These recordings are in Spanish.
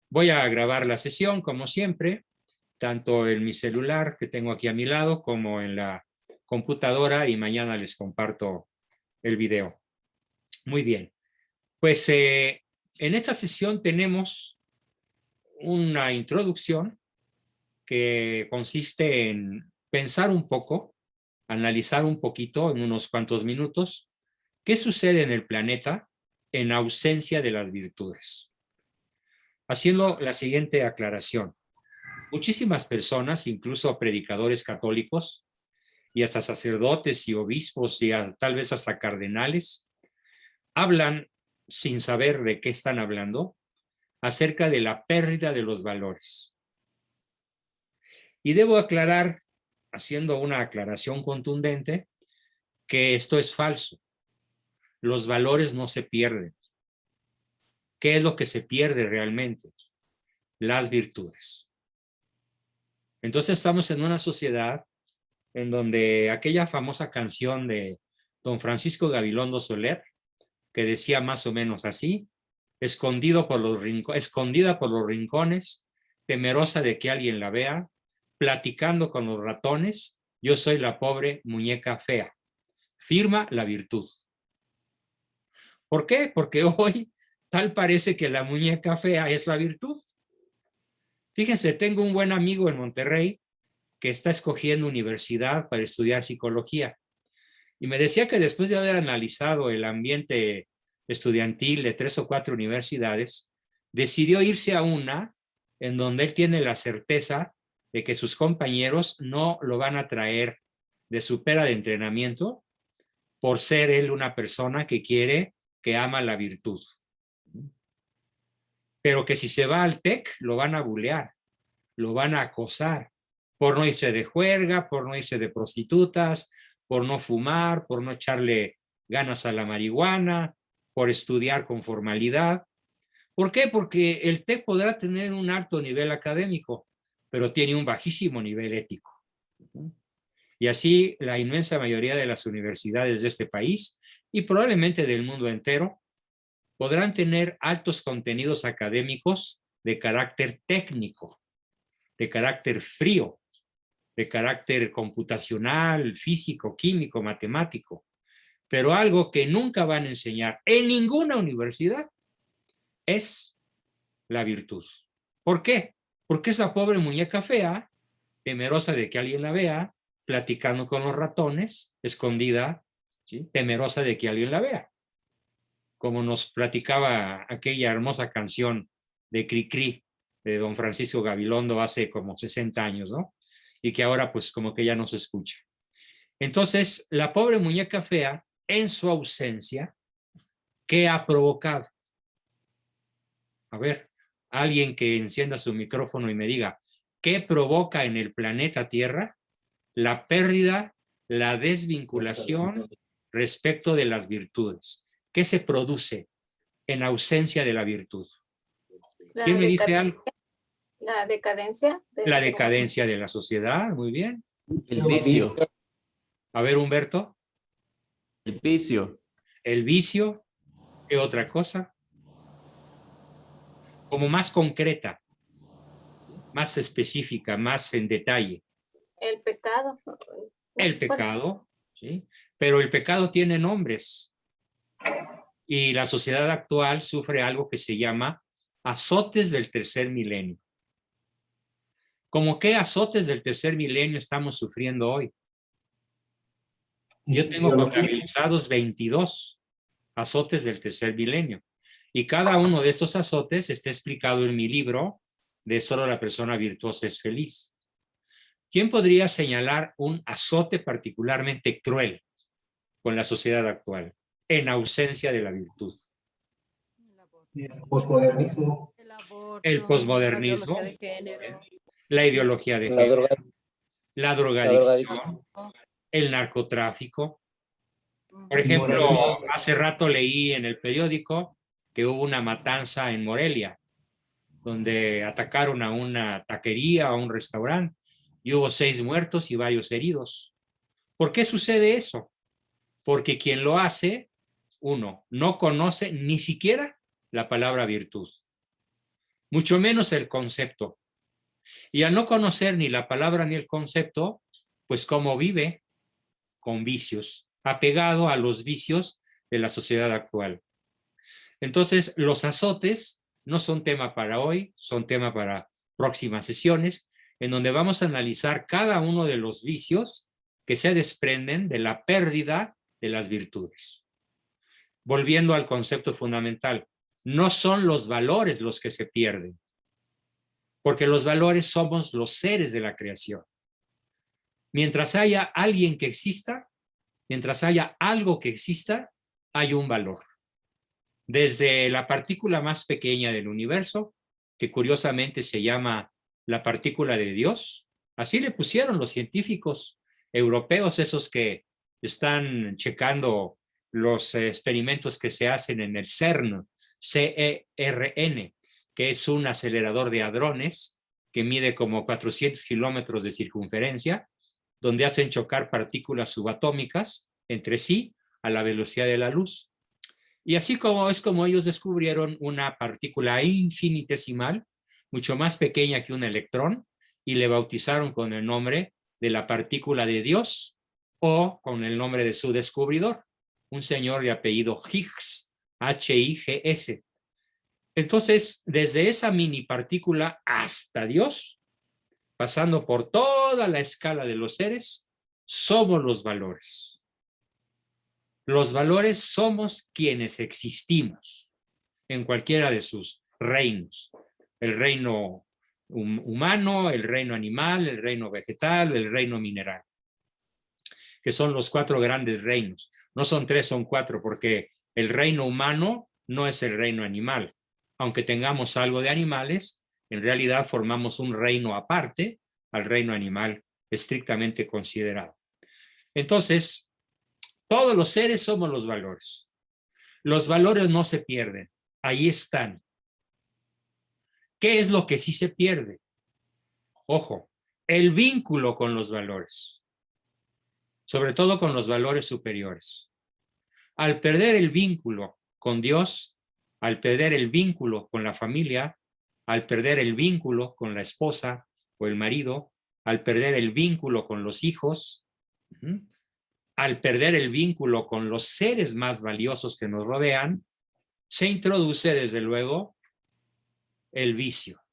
Voy a grabar la sesión, como siempre, tanto en mi celular que tengo aquí a mi lado, como en la computadora, y mañana les comparto el video. Muy bien. Pues en esta sesión tenemos una introducción que consiste en pensar un poco, analizar un poquito en unos cuantos minutos, qué sucede en el planeta en ausencia de las virtudes. Haciendo la siguiente aclaración. Muchísimas personas, incluso predicadores católicos, y hasta sacerdotes y obispos, y tal vez hasta cardenales, hablan sin saber de qué están hablando, acerca de la pérdida de los valores. Y debo aclarar, haciendo una aclaración contundente, que esto es falso. Los valores no se pierden. ¿Qué es lo que se pierde realmente? Las virtudes. Entonces estamos en una sociedad en donde aquella famosa canción de don Francisco Gabilondo Soler, que decía más o menos así: escondida por los rincones, temerosa de que alguien la vea, platicando con los ratones, yo soy la pobre muñeca fea. Firma la virtud. ¿Por qué? Porque hoy tal parece que la muñeca fea es la virtud. Fíjense, tengo un buen amigo en Monterrey que está escogiendo universidad para estudiar psicología. Y me decía que después de haber analizado el ambiente estudiantil de 3 o 4 universidades, decidió irse a una en donde él tiene la certeza de que sus compañeros no lo van a traer de su pera de entrenamiento por ser él una persona que ama la virtud. Pero que si se va al TEC, lo van a bulear, lo van a acosar, por no irse de juerga, por no irse de prostitutas, por no fumar, por no echarle ganas a la marihuana, por estudiar con formalidad. ¿Por qué? Porque el TEC podrá tener un alto nivel académico, pero tiene un bajísimo nivel ético. Y así la inmensa mayoría de las universidades de este país y probablemente del mundo entero podrán tener altos contenidos académicos de carácter técnico, de carácter frío, de carácter computacional, físico, químico, matemático, pero algo que nunca van a enseñar en ninguna universidad es la virtud. ¿Por qué? Porque es la pobre muñeca fea, temerosa de que alguien la vea, platicando con los ratones, escondida, ¿sí? Temerosa de que alguien la vea. Como nos platicaba aquella hermosa canción de Cricri, de don Francisco Gabilondo hace como 60 años, ¿no? Y que ahora pues como que ya no se escucha. Entonces, la pobre muñeca fea, en su ausencia, ¿qué ha provocado? A ver, alguien que encienda su micrófono y me diga, ¿qué provoca en el planeta Tierra la pérdida, la desvinculación respecto de las virtudes? ¿Qué se produce en ausencia de la virtud? ¿Quién me dice algo? La decadencia. La decadencia de la sociedad, muy bien. El vicio. A ver, Humberto. El vicio. El vicio. ¿Qué otra cosa? Como más concreta, más específica, más en detalle. El pecado. El pecado, ¿sí? Pero el pecado tiene nombres. Y la sociedad actual sufre algo que se llama azotes del tercer milenio. ¿Cómo qué azotes del tercer milenio estamos sufriendo hoy? Yo tengo contabilizados 22 azotes del tercer milenio. Y cada uno de estos azotes está explicado en mi libro de Solo la persona virtuosa es feliz. ¿Quién podría señalar un azote particularmente cruel con la sociedad actual en ausencia de la virtud? El posmodernismo. El posmodernismo, la ideología de género, la drogadicción, el narcotráfico. Por ejemplo, hace rato leí en el periódico que hubo una matanza en Morelia, donde atacaron a una taquería, a un restaurante, y hubo 6 muertos y varios heridos. ¿Por qué sucede eso? Porque quien lo hace, uno, no conoce ni siquiera la palabra virtud. mucho menos el concepto. Y al no conocer ni la palabra ni el concepto, pues cómo vive, con vicios, apegado a los vicios de la sociedad actual. Entonces, los azotes no son tema para hoy, son tema para próximas sesiones, en donde vamos a analizar cada uno de los vicios que se desprenden de la pérdida de las virtudes. Volviendo al concepto fundamental, no son los valores los que se pierden, porque los valores somos los seres de la creación. Mientras haya alguien que exista, mientras haya algo que exista, hay un valor. Desde la partícula más pequeña del universo, que curiosamente se llama la partícula de Dios, así le pusieron los científicos europeos, esos que están checando los experimentos que se hacen en el CERN, CERN, que es un acelerador de hadrones que mide como 400 kilómetros de circunferencia, donde hacen chocar partículas subatómicas entre sí a la velocidad de la luz. Y así es como ellos descubrieron una partícula infinitesimal, mucho más pequeña que un electrón, y le bautizaron con el nombre de la partícula de Dios o con el nombre de su descubridor, un señor de apellido Higgs, H-I-G-S. Entonces, desde esa mini partícula hasta Dios, pasando por toda la escala de los seres, somos los valores. Los valores somos quienes existimos en cualquiera de sus reinos. El reino humano, el reino animal, el reino vegetal, el reino mineral, que son los 4 grandes reinos. No son 3, son 4, porque el reino humano no es el reino animal. Aunque tengamos algo de animales, en realidad formamos un reino aparte al reino animal estrictamente considerado. Entonces, todos los seres somos los valores. Los valores no se pierden, ahí están. ¿Qué es lo que sí se pierde? Ojo, el vínculo con los valores, sobre todo con los valores superiores. Al perder el vínculo con Dios, al perder el vínculo con la familia, al perder el vínculo con la esposa o el marido, al perder el vínculo con los hijos, al perder el vínculo con los seres más valiosos que nos rodean, se introduce desde luego el vicio.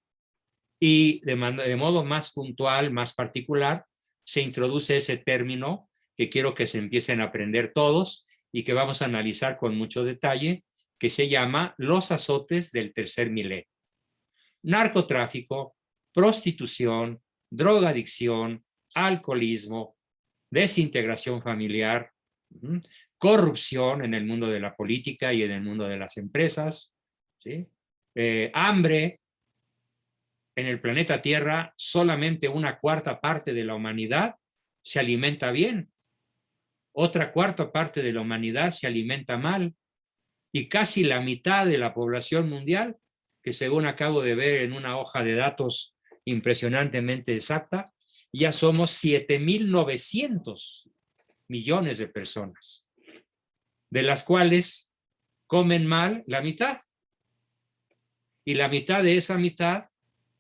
Y de modo más puntual, más particular, se introduce ese término que quiero que se empiecen a aprender todos y que vamos a analizar con mucho detalle, que se llama los azotes del tercer milenio. Narcotráfico, prostitución, drogadicción, alcoholismo, desintegración familiar, corrupción en el mundo de la política y en el mundo de las empresas, ¿sí? Hambre. En el planeta Tierra, solamente 1/4 parte de la humanidad se alimenta bien. Otra 1/4 parte de la humanidad se alimenta mal. Y casi la mitad de la población mundial, que según acabo de ver en una hoja de datos impresionantemente exacta, ya somos 7.900 millones de personas, de las cuales comen mal la mitad. Y la mitad de esa mitad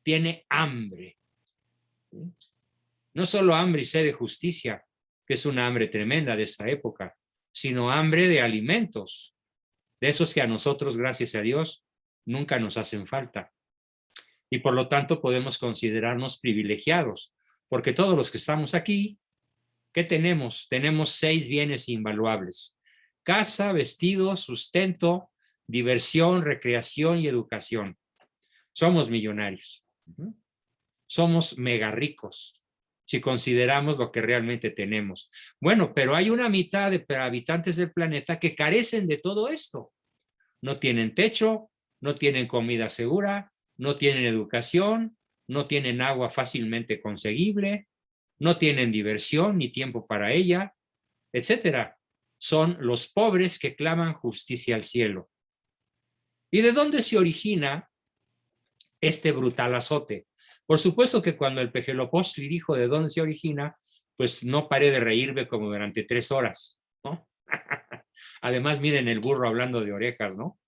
tiene hambre. No solo hambre y sed de justicia, que es una hambre tremenda de esta época, sino hambre de alimentos, de esos que a nosotros, gracias a Dios, nunca nos hacen falta. Y por lo tanto podemos considerarnos privilegiados, porque todos los que estamos aquí, ¿qué tenemos? Tenemos 6 bienes invaluables: casa, vestido, sustento, diversión, recreación y educación. Somos millonarios. Somos mega ricos, si consideramos lo que realmente tenemos. Bueno, pero hay una mitad de habitantes del planeta que carecen de todo esto. No tienen techo, no tienen comida segura, no tienen educación, no tienen agua fácilmente conseguible, no tienen diversión ni tiempo para ella, etcétera. Son los pobres que claman justicia al cielo. ¿Y de dónde se origina este brutal azote? Por supuesto que cuando el Pejelopostli dijo de dónde se origina, pues no paré de reírme como durante 3 horas, ¿no? Además, miren el burro hablando de orejas, ¿no?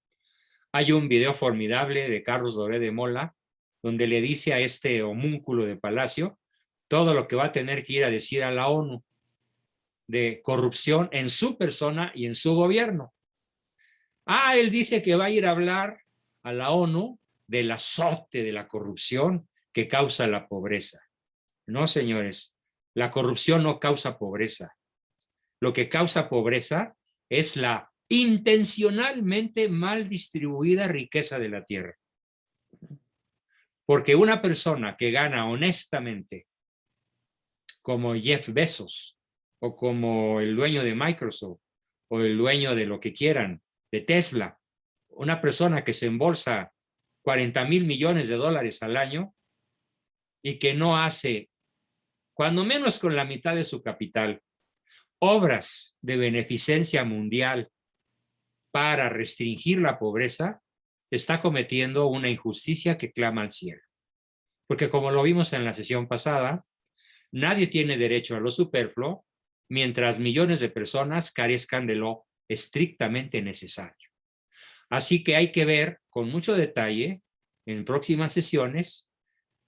Hay un video formidable de Carlos Doré de Mola, donde le dice a este homúnculo de Palacio todo lo que va a tener que ir a decir a la ONU de corrupción en su persona y en su gobierno. Él dice que va a ir a hablar a la ONU del azote de la corrupción que causa la pobreza. No, señores, la corrupción no causa pobreza. Lo que causa pobreza es la intencionalmente mal distribuida riqueza de la tierra. Porque una persona que gana honestamente, como Jeff Bezos, o como el dueño de Microsoft, o el dueño de lo que quieran, de Tesla, una persona que se embolsa 40,000 millones de dólares al año y que no hace, cuando menos con la mitad de su capital, obras de beneficencia mundial para restringir la pobreza, está cometiendo una injusticia que clama al cielo. Porque como lo vimos en la sesión pasada, nadie tiene derecho a lo superfluo mientras millones de personas carezcan de lo estrictamente necesario. Así que hay que ver con mucho detalle en próximas sesiones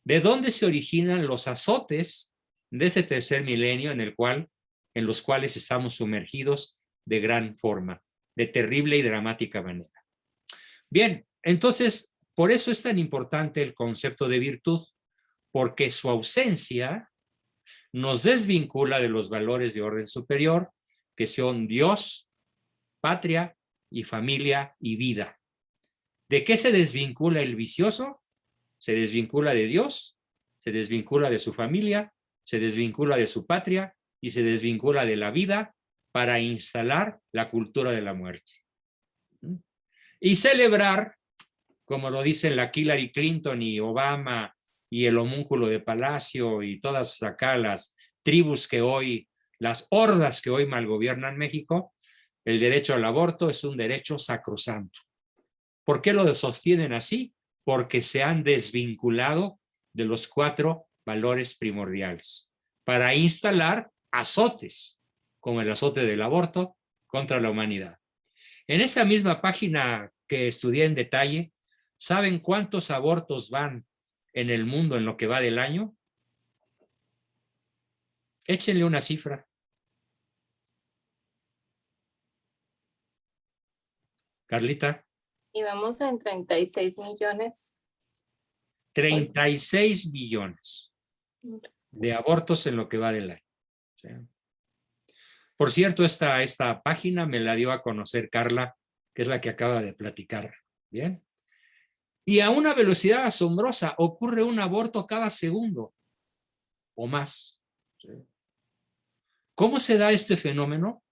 de dónde se originan los azotes de ese tercer milenio en los cuales estamos sumergidos de gran forma, de terrible y dramática manera. Bien, entonces, por eso es tan importante el concepto de virtud, porque su ausencia nos desvincula de los valores de orden superior, que son Dios, patria y familia y vida. ¿De qué se desvincula el vicioso? Se desvincula de Dios, se desvincula de su familia, se desvincula de su patria y se desvincula de la vida para instalar la cultura de la muerte. Y celebrar, como lo dicen la Hillary Clinton y Obama y el homúnculo de Palacio y todas acá las tribus que hoy, las hordas que hoy malgobiernan México, el derecho al aborto es un derecho sacrosanto. ¿Por qué lo sostienen así? Porque se han desvinculado de los 4 valores primordiales para instalar azotes, como el azote del aborto, contra la humanidad. En esa misma página que estudié en detalle, ¿saben cuántos abortos van en el mundo en lo que va del año? Échenle una cifra. Carlita. Y vamos en 36 millones. 36 millones de abortos en lo que va del año. ¿Sí? Por cierto, esta página me la dio a conocer Carla, que es la que acaba de platicar. Bien. Y a una velocidad asombrosa ocurre un aborto cada segundo o más. ¿Sí? ¿Cómo se da este fenómeno?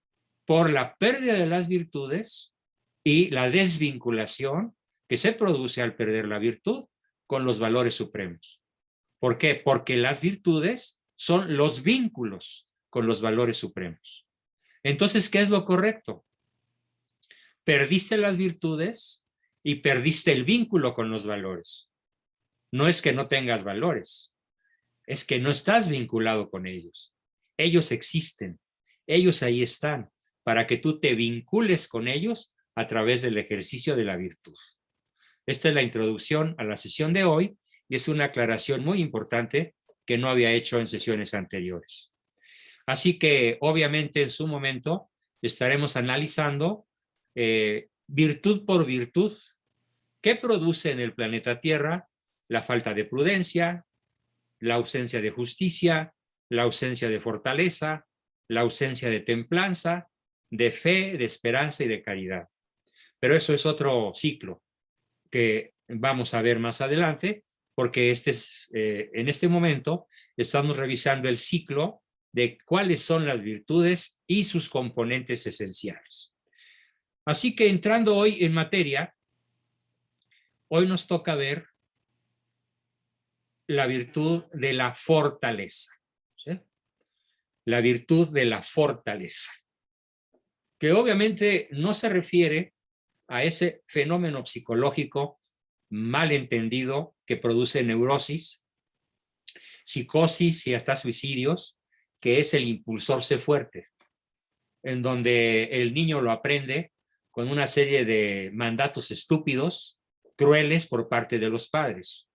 Por la pérdida de las virtudes y la desvinculación que se produce al perder la virtud con los valores supremos. ¿Por qué? Porque las virtudes son los vínculos con los valores supremos. Entonces, ¿qué es lo correcto? Perdiste las virtudes y perdiste el vínculo con los valores. No es que no tengas valores, es que no estás vinculado con ellos. Ellos existen, ellos ahí están, para que tú te vincules con ellos a través del ejercicio de la virtud. Esta es la introducción a la sesión de hoy y es una aclaración muy importante que no había hecho en sesiones anteriores. Así que, obviamente, en su momento estaremos analizando virtud por virtud, qué produce en el planeta Tierra la falta de prudencia, la ausencia de justicia, la ausencia de fortaleza, la ausencia de templanza, de fe, de esperanza y de caridad. Pero eso es otro ciclo que vamos a ver más adelante, porque en este momento estamos revisando el ciclo de cuáles son las virtudes y sus componentes esenciales. Así que entrando hoy en materia, hoy nos toca ver la virtud de la fortaleza. ¿Sí? La virtud de la fortaleza, que obviamente no se refiere a ese fenómeno psicológico mal entendido que produce neurosis, psicosis y hasta suicidios, que es el impulsor sé fuerte, en donde el niño lo aprende con una serie de mandatos estúpidos, crueles por parte de los padres,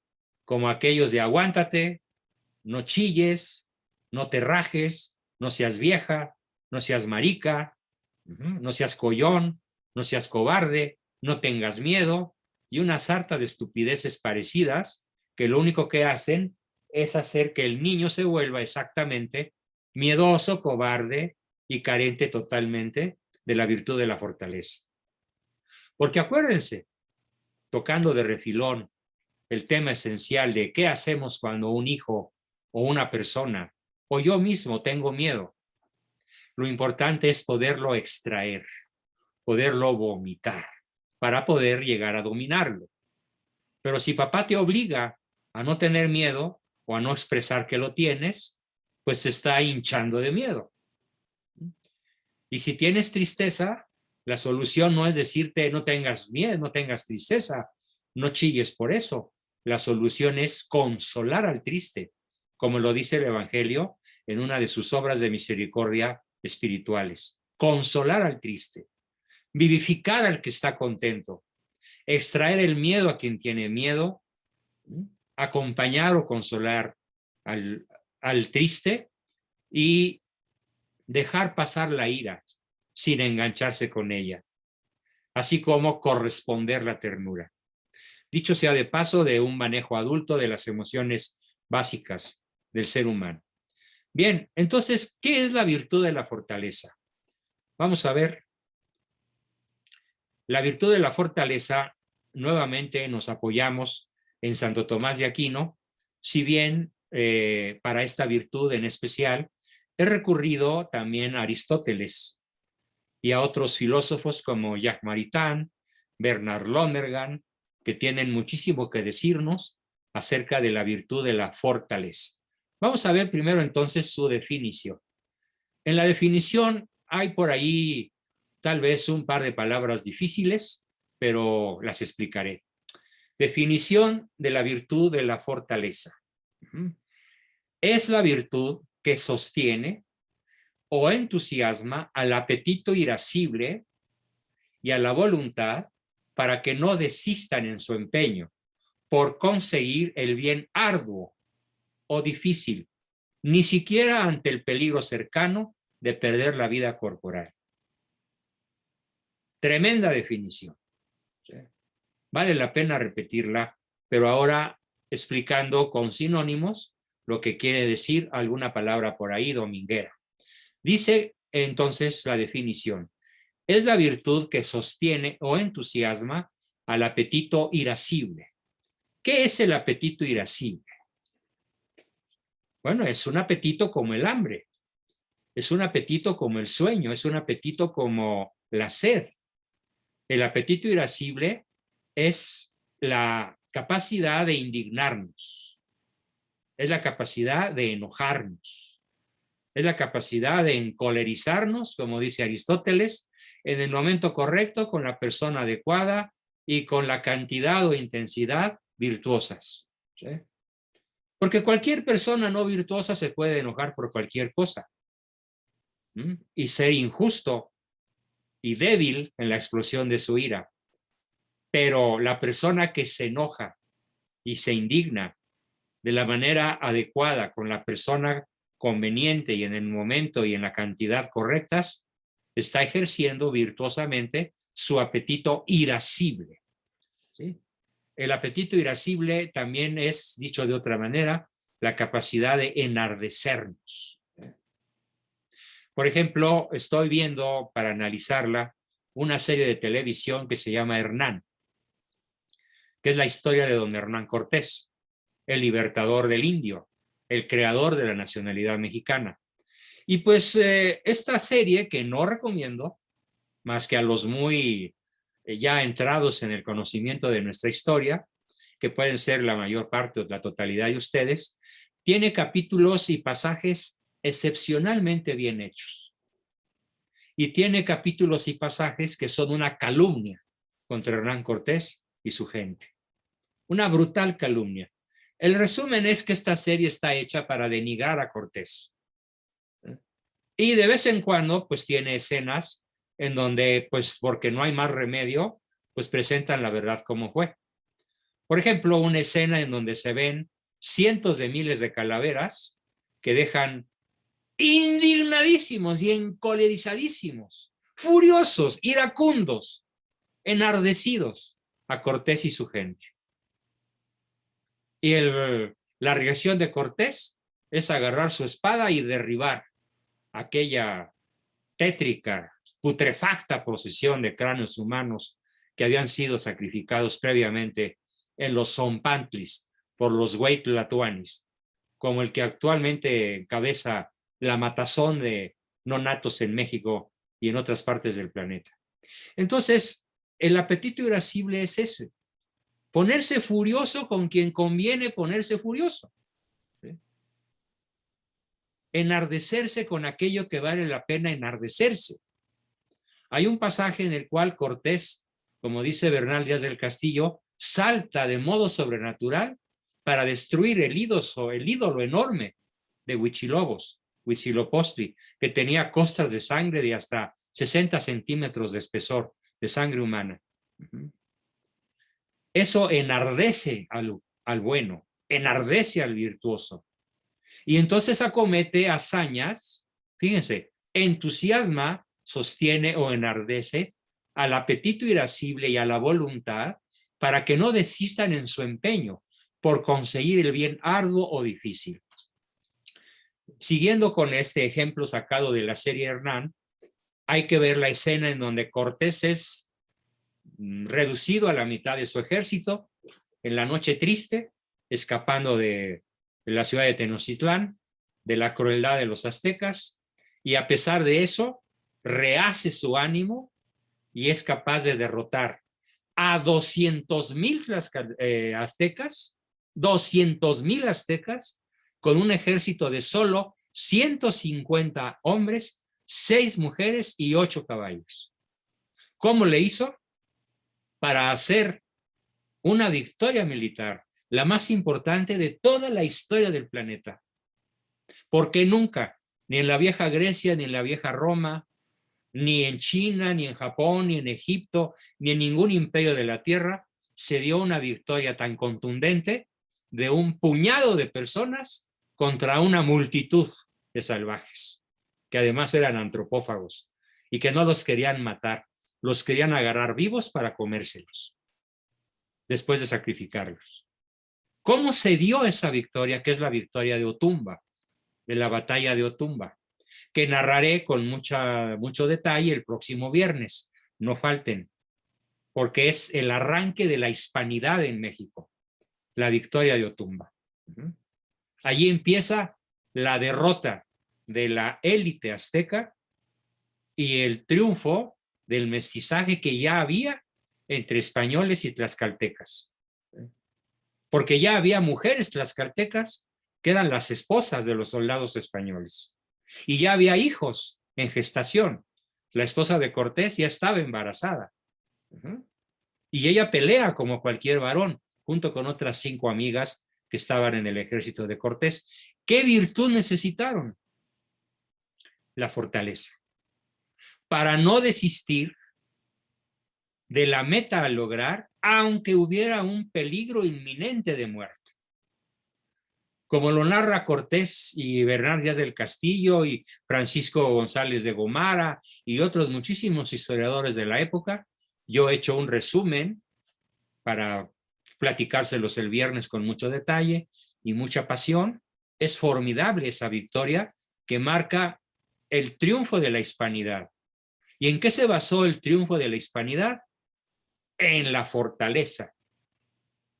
como aquellos de aguántate, no chilles, no te rajes, no seas vieja, no seas marica, no seas collón, no seas cobarde, no tengas miedo, y una sarta de estupideces parecidas que lo único que hacen es hacer que el niño se vuelva exactamente miedoso, cobarde y carente totalmente de la virtud de la fortaleza. Porque acuérdense, tocando de refilón el tema esencial de qué hacemos cuando un hijo o una persona o yo mismo tengo miedo. Lo importante es poderlo extraer, poderlo vomitar, para poder llegar a dominarlo. Pero si papá te obliga a no tener miedo o a no expresar que lo tienes, pues se está hinchando de miedo. Y si tienes tristeza, la solución no es decirte no tengas miedo, no tengas tristeza, no chilles por eso. La solución es consolar al triste, como lo dice el Evangelio en una de sus obras de misericordia espirituales. Consolar al triste, vivificar al que está contento, extraer el miedo a quien tiene miedo, acompañar o consolar al triste y dejar pasar la ira sin engancharse con ella, así como corresponder la ternura. Dicho sea de paso, de un manejo adulto de las emociones básicas del ser humano. Bien, entonces, ¿qué es la virtud de la fortaleza? Vamos a ver. La virtud de la fortaleza, nuevamente nos apoyamos en Santo Tomás de Aquino, si bien para esta virtud en especial he recurrido también a Aristóteles y a otros filósofos como Jacques Maritain, Bernard Lonergan, que tienen muchísimo que decirnos acerca de la virtud de la fortaleza. Vamos a ver primero entonces su definición. En la definición hay por ahí tal vez un par de palabras difíciles, pero las explicaré. Definición de la virtud de la fortaleza. Es la virtud que sostiene o entusiasma al apetito irascible y a la voluntad para que no desistan en su empeño por conseguir el bien arduo o difícil, ni siquiera ante el peligro cercano de perder la vida corporal. Tremenda definición. Vale la pena repetirla, pero ahora explicando con sinónimos lo que quiere decir alguna palabra por ahí dominguera. Dice entonces la definición: es la virtud que sostiene o entusiasma al apetito irascible. ¿Qué es el apetito irascible? Bueno, es un apetito como el hambre, es un apetito como el sueño, es un apetito como la sed. El apetito irascible es la capacidad de indignarnos, es la capacidad de enojarnos, es la capacidad de encolerizarnos, como dice Aristóteles, en el momento correcto, con la persona adecuada y con la cantidad o intensidad virtuosas. ¿Sí? Porque cualquier persona no virtuosa se puede enojar por cualquier cosa y ser injusto y débil en la explosión de su ira. Pero la persona que se enoja y se indigna de la manera adecuada, con la persona conveniente y en el momento y en la cantidad correctas, está ejerciendo virtuosamente su apetito irascible. ¿Sí? El apetito irascible también es, dicho de otra manera, la capacidad de enardecernos. Por ejemplo, estoy viendo, para analizarla, una serie de televisión que se llama Hernán, que es la historia de don Hernán Cortés, el libertador del indio, el creador de la nacionalidad mexicana. Y pues esta serie, que no recomiendo, más que a los muy ya entrados en el conocimiento de nuestra historia, que pueden ser la mayor parte o la totalidad de ustedes, tiene capítulos y pasajes excepcionalmente bien hechos. Y tiene capítulos y pasajes que son una calumnia contra Hernán Cortés y su gente. Una brutal calumnia. El resumen es que esta serie está hecha para denigrar a Cortés. Y de vez en cuando, pues tiene escenas en donde, pues, porque no hay más remedio, pues presentan la verdad como fue. Por ejemplo, una escena en donde se ven cientos de miles de calaveras que dejan indignadísimos y encolerizadísimos, furiosos, iracundos, enardecidos a Cortés y su gente. Y la reacción de Cortés es agarrar su espada y derribar aquella tétrica, putrefacta procesión de cráneos humanos que habían sido sacrificados previamente en los Zompantlis por los Huaytlatoanis, como el que actualmente encabeza la matazón de nonatos en México y en otras partes del planeta. Entonces, el apetito irascible es ese, ponerse furioso con quien conviene ponerse furioso. ¿Sí? Enardecerse con aquello que vale la pena enardecerse. Hay un pasaje en el cual Cortés, como dice Bernal Díaz del Castillo, salta de modo sobrenatural para destruir el ídolo enorme de Huichilobos, Huitzilopochtli, que tenía costas de sangre de hasta 60 centímetros de espesor, de sangre humana. Eso enardece al bueno, enardece al virtuoso. Y entonces acomete hazañas, fíjense, entusiasma, sostiene o enardece al apetito irascible y a la voluntad para que no desistan en su empeño por conseguir el bien arduo o difícil. Siguiendo con este ejemplo sacado de la serie Hernán, hay que ver la escena en donde Cortés es reducido a la mitad de su ejército en la noche triste, escapando de la ciudad de Tenochtitlán, de la crueldad de los aztecas, y a pesar de eso, rehace su ánimo y es capaz de derrotar a 200,000 aztecas, 200,000 aztecas, con un ejército de solo 150 hombres, 6 mujeres y 8 caballos. ¿Cómo le hizo? Para hacer una victoria militar, la más importante de toda la historia del planeta. Porque nunca, ni en la vieja Grecia, ni en la vieja Roma, ni en China, ni en Japón, ni en Egipto, ni en ningún imperio de la tierra, se dio una victoria tan contundente de un puñado de personas contra una multitud de salvajes, que además eran antropófagos y que no los querían matar, los querían agarrar vivos para comérselos después de sacrificarlos. ¿Cómo se dio esa victoria? Que es la victoria de Otumba, de la batalla de Otumba, que narraré con mucho detalle el próximo viernes. No falten, porque es el arranque de la hispanidad en México, la victoria de Otumba. Allí empieza la derrota de la élite azteca y el triunfo del mestizaje que ya había entre españoles y tlaxcaltecas. Porque ya había mujeres tlaxcaltecas que eran las esposas de los soldados españoles. Y ya había hijos en gestación. La esposa de Cortés ya estaba embarazada. Y ella pelea como cualquier varón, junto con otras 5 amigas que estaban en el ejército de Cortés. ¿Qué virtud necesitaron? La fortaleza. Para no desistir de la meta a lograr, aunque hubiera un peligro inminente de muerte. Como lo narra Cortés y Bernal Díaz del Castillo y Francisco González de Gomara y otros muchísimos historiadores de la época, yo he hecho un resumen para platicárselos el viernes con mucho detalle y mucha pasión. Es formidable esa victoria que marca el triunfo de la hispanidad. ¿Y en qué se basó el triunfo de la hispanidad? En la fortaleza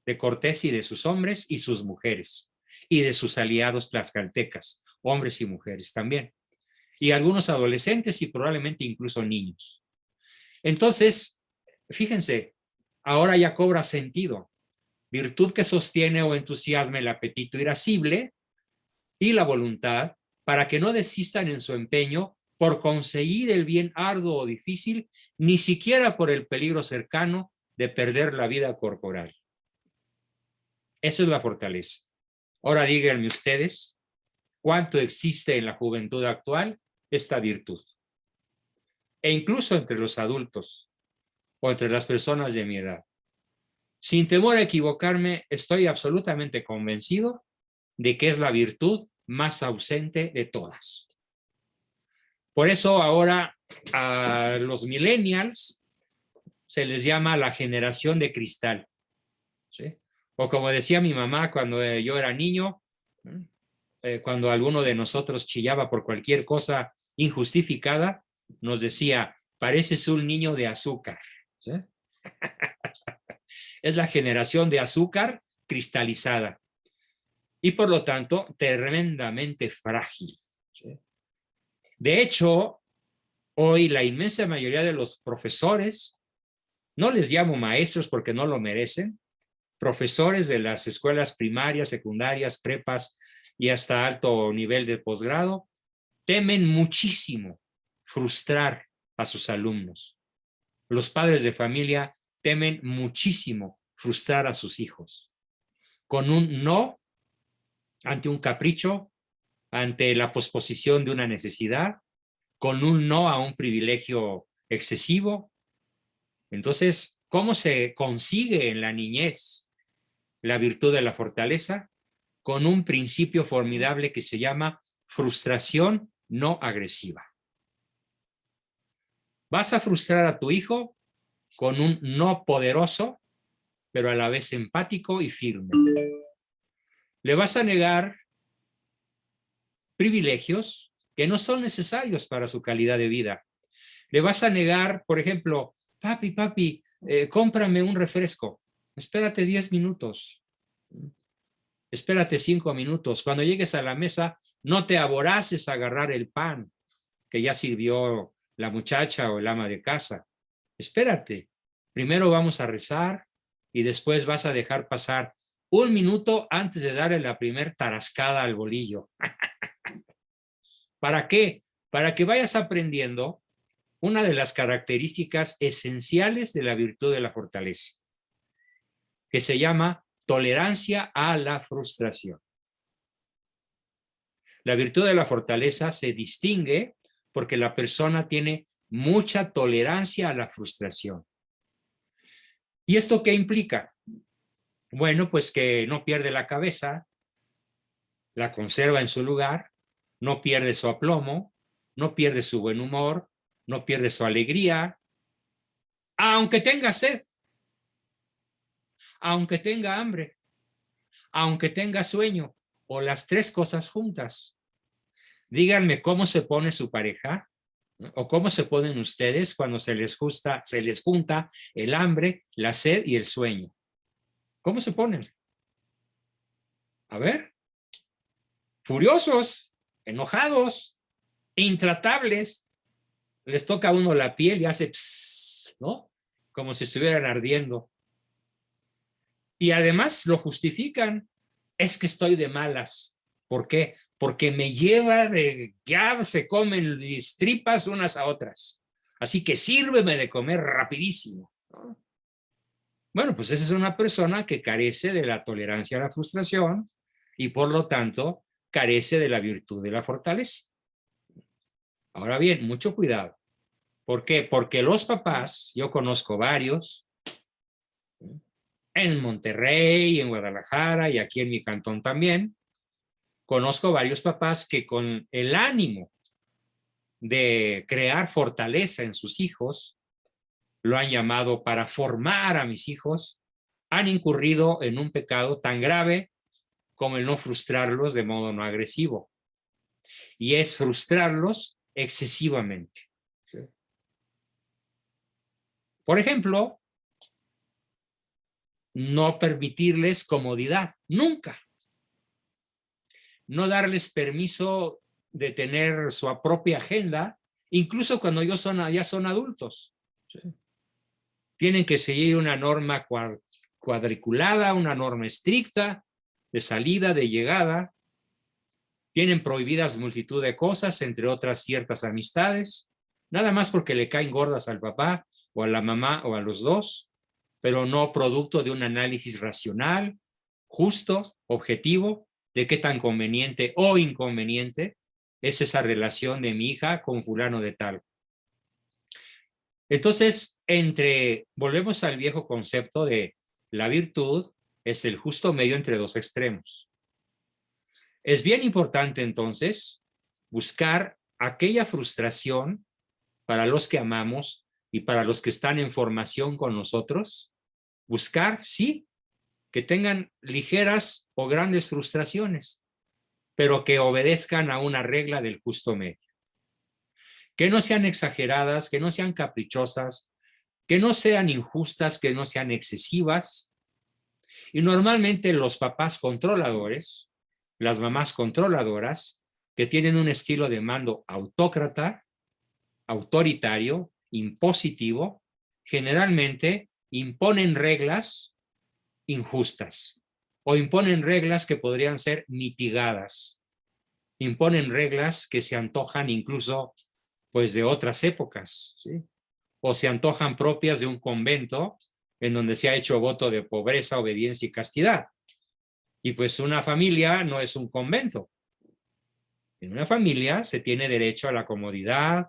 de Cortés y de sus hombres y sus mujeres, y de sus aliados tlaxcaltecas, hombres y mujeres también, y algunos adolescentes y probablemente incluso niños. Entonces, fíjense, ahora ya cobra sentido. Virtud que sostiene o entusiasma el apetito irascible y la voluntad para que no desistan en su empeño por conseguir el bien arduo o difícil, ni siquiera por el peligro cercano de perder la vida corporal. Esa es la fortaleza. Ahora díganme ustedes, ¿cuánto existe en la juventud actual esta virtud? e incluso entre los adultos o entre las personas de mi edad. Sin temor a equivocarme, estoy absolutamente convencido de que es la virtud más ausente de todas. Por eso ahora a los millennials se les llama la generación de cristal, ¿sí? O como decía mi mamá cuando yo era niño, cuando alguno de nosotros chillaba por cualquier cosa injustificada, nos decía, pareces un niño de azúcar, ¿sí? Es la generación de azúcar cristalizada y por lo tanto tremendamente frágil, ¿sí? De hecho, hoy la inmensa mayoría de los profesores, no les llamo maestros porque no lo merecen, profesores de las escuelas primarias, secundarias, prepas y hasta alto nivel de posgrado, temen muchísimo frustrar a sus alumnos. Los padres de familia temen muchísimo frustrar a sus hijos. Con un no ante un capricho, ante la posposición de una necesidad, con un no a un privilegio excesivo. Entonces, ¿cómo se consigue en la niñez la virtud de la fortaleza? Con un principio formidable que se llama frustración no agresiva. Vas a frustrar a tu hijo con un no poderoso, pero a la vez empático y firme. Le vas a negar privilegios que no son necesarios para su calidad de vida. Le vas a negar, por ejemplo, papi, cómprame un refresco. Espérate 10 minutos. Espérate 5 minutos. Cuando llegues a la mesa, no te aboraces a agarrar el pan que ya sirvió la muchacha o el ama de casa. Espérate. Primero vamos a rezar y después vas a dejar pasar 1 minuto antes de darle la primer tarascada al bolillo. ¿Para qué? Para que vayas aprendiendo una de las características esenciales de la virtud de la fortaleza, que se llama tolerancia a la frustración. La virtud de la fortaleza se distingue porque la persona tiene mucha tolerancia a la frustración. ¿Y esto qué implica? Bueno, pues que no pierde la cabeza, la conserva en su lugar, no pierde su aplomo, no pierde su buen humor, no pierde su alegría, aunque tenga sed, aunque tenga hambre, aunque tenga sueño, o las 3 cosas juntas. Díganme cómo se pone su pareja, ¿no? O cómo se ponen ustedes cuando se les junta el hambre, la sed y el sueño. ¿Cómo se ponen? A ver, furiosos, enojados, intratables. Les toca a uno la piel y hace pss, ¿no? Como si estuvieran ardiendo. Y además lo justifican. Es que estoy de malas. ¿Por qué? Porque me lleva de, ya se comen mis tripas unas a otras. Así que sírveme de comer rapidísimo, ¿no? Bueno, pues esa es una persona que carece de la tolerancia a la frustración y por lo tanto carece de la virtud de la fortaleza. Ahora bien, mucho cuidado. ¿Por qué? Porque los papás, yo conozco varios, en Monterrey, en Guadalajara y aquí en mi cantón también, conozco varios papás que con el ánimo de crear fortaleza en sus hijos, lo han llamado para formar a mis hijos, han incurrido en un pecado tan grave como el no frustrarlos de modo no agresivo. Y es frustrarlos excesivamente. ¿Sí? Por ejemplo, no permitirles comodidad, nunca. No darles permiso de tener su propia agenda, incluso cuando ya son adultos. ¿Sí? Tienen que seguir una norma cuadriculada, una norma estricta de salida, de llegada. Tienen prohibidas multitud de cosas, entre otras ciertas amistades, nada más porque le caen gordas al papá o a la mamá o a los dos, pero no producto de un análisis racional, justo, objetivo, de qué tan conveniente o inconveniente es esa relación de mi hija con fulano de tal. Entonces, volvemos al viejo concepto de la virtud es el justo medio entre dos extremos. Es bien importante entonces buscar aquella frustración para los que amamos y para los que están en formación con nosotros, buscar, sí, que tengan ligeras o grandes frustraciones, pero que obedezcan a una regla del justo medio. Que no sean exageradas, que no sean caprichosas, que no sean injustas, que no sean excesivas. Y normalmente los papás controladores, las mamás controladoras, que tienen un estilo de mando autócrata, autoritario, impositivo, generalmente imponen reglas injustas o imponen reglas que podrían ser mitigadas, imponen reglas que se antojan incluso pues de otras épocas, ¿sí? O se antojan propias de un convento en donde se ha hecho voto de pobreza, obediencia y castidad. Y pues una familia no es un convento. En una familia se tiene derecho a la comodidad,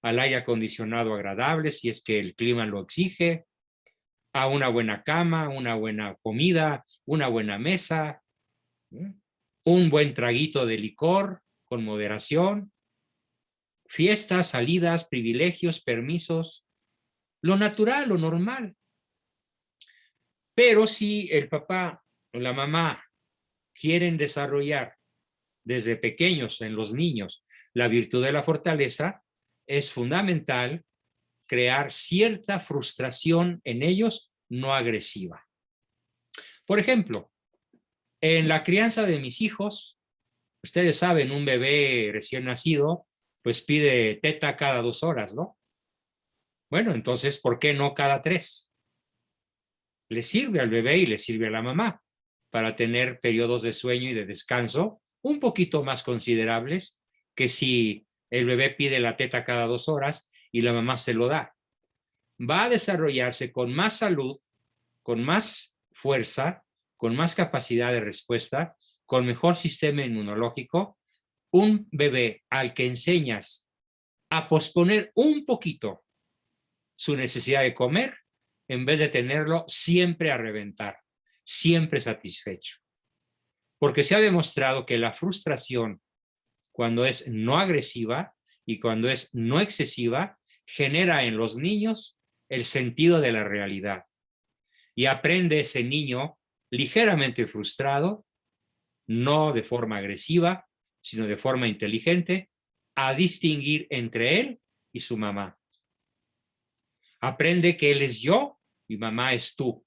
al aire acondicionado agradable, si es que el clima lo exige, a una buena cama, una buena comida, una buena mesa, un buen traguito de licor con moderación, fiestas, salidas, privilegios, permisos, lo natural, lo normal. Pero si el papá o la mamá quieren desarrollar desde pequeños en los niños la virtud de la fortaleza, es fundamental crear cierta frustración en ellos no agresiva. Por ejemplo, en la crianza de mis hijos, ustedes saben, un bebé recién nacido, pues pide teta cada 2 horas, ¿no? Bueno, entonces, ¿por qué no cada 3? Le sirve al bebé y le sirve a la mamá para tener periodos de sueño y de descanso un poquito más considerables que si el bebé pide la teta cada 2 horas y la mamá se lo da. Va a desarrollarse con más salud, con más fuerza, con más capacidad de respuesta, con mejor sistema inmunológico, un bebé al que enseñas a posponer un poquito su necesidad de comer en vez de tenerlo siempre a reventar, siempre satisfecho. Porque se ha demostrado que la frustración, cuando es no agresiva y cuando es no excesiva, genera en los niños el sentido de la realidad. Y aprende ese niño ligeramente frustrado, no de forma agresiva, sino de forma inteligente, a distinguir entre él y su mamá. Aprende que él es yo y mamá es tú.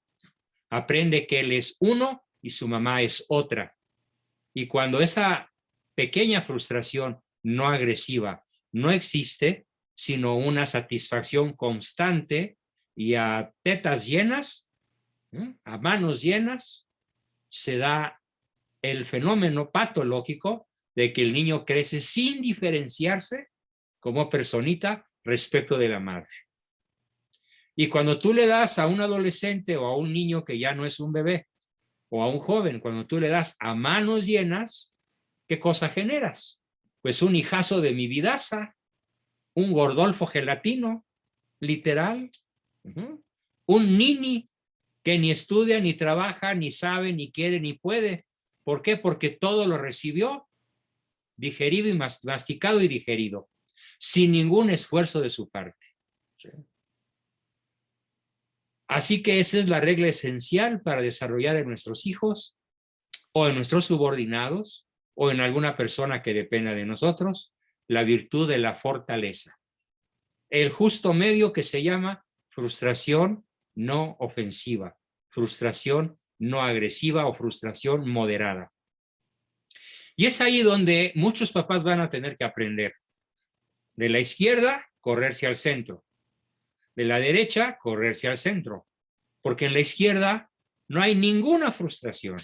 Aprende que él es uno y su mamá es otra. Y cuando esa pequeña frustración no agresiva no existe, sino una satisfacción constante y a tetas llenas, a manos llenas, se da el fenómeno patológico de que el niño crece sin diferenciarse como personita respecto de la madre. Y cuando tú le das a un adolescente o a un niño que ya no es un bebé, o a un joven, cuando tú le das a manos llenas, ¿qué cosa generas? Pues un hijazo de mi vidaza, un gordolfo gelatino, literal, un nini que ni estudia, ni trabaja, ni sabe, ni quiere, ni puede. ¿Por qué? Porque todo lo recibió, digerido y masticado y digerido, sin ningún esfuerzo de su parte. ¿Sí? Así que esa es la regla esencial para desarrollar en nuestros hijos o en nuestros subordinados o en alguna persona que dependa de nosotros, la virtud de la fortaleza. El justo medio que se llama frustración no ofensiva, frustración no agresiva o frustración moderada. Y es ahí donde muchos papás van a tener que aprender. De la izquierda, correrse al centro. De la derecha, correrse al centro. Porque en la izquierda no hay ninguna frustración.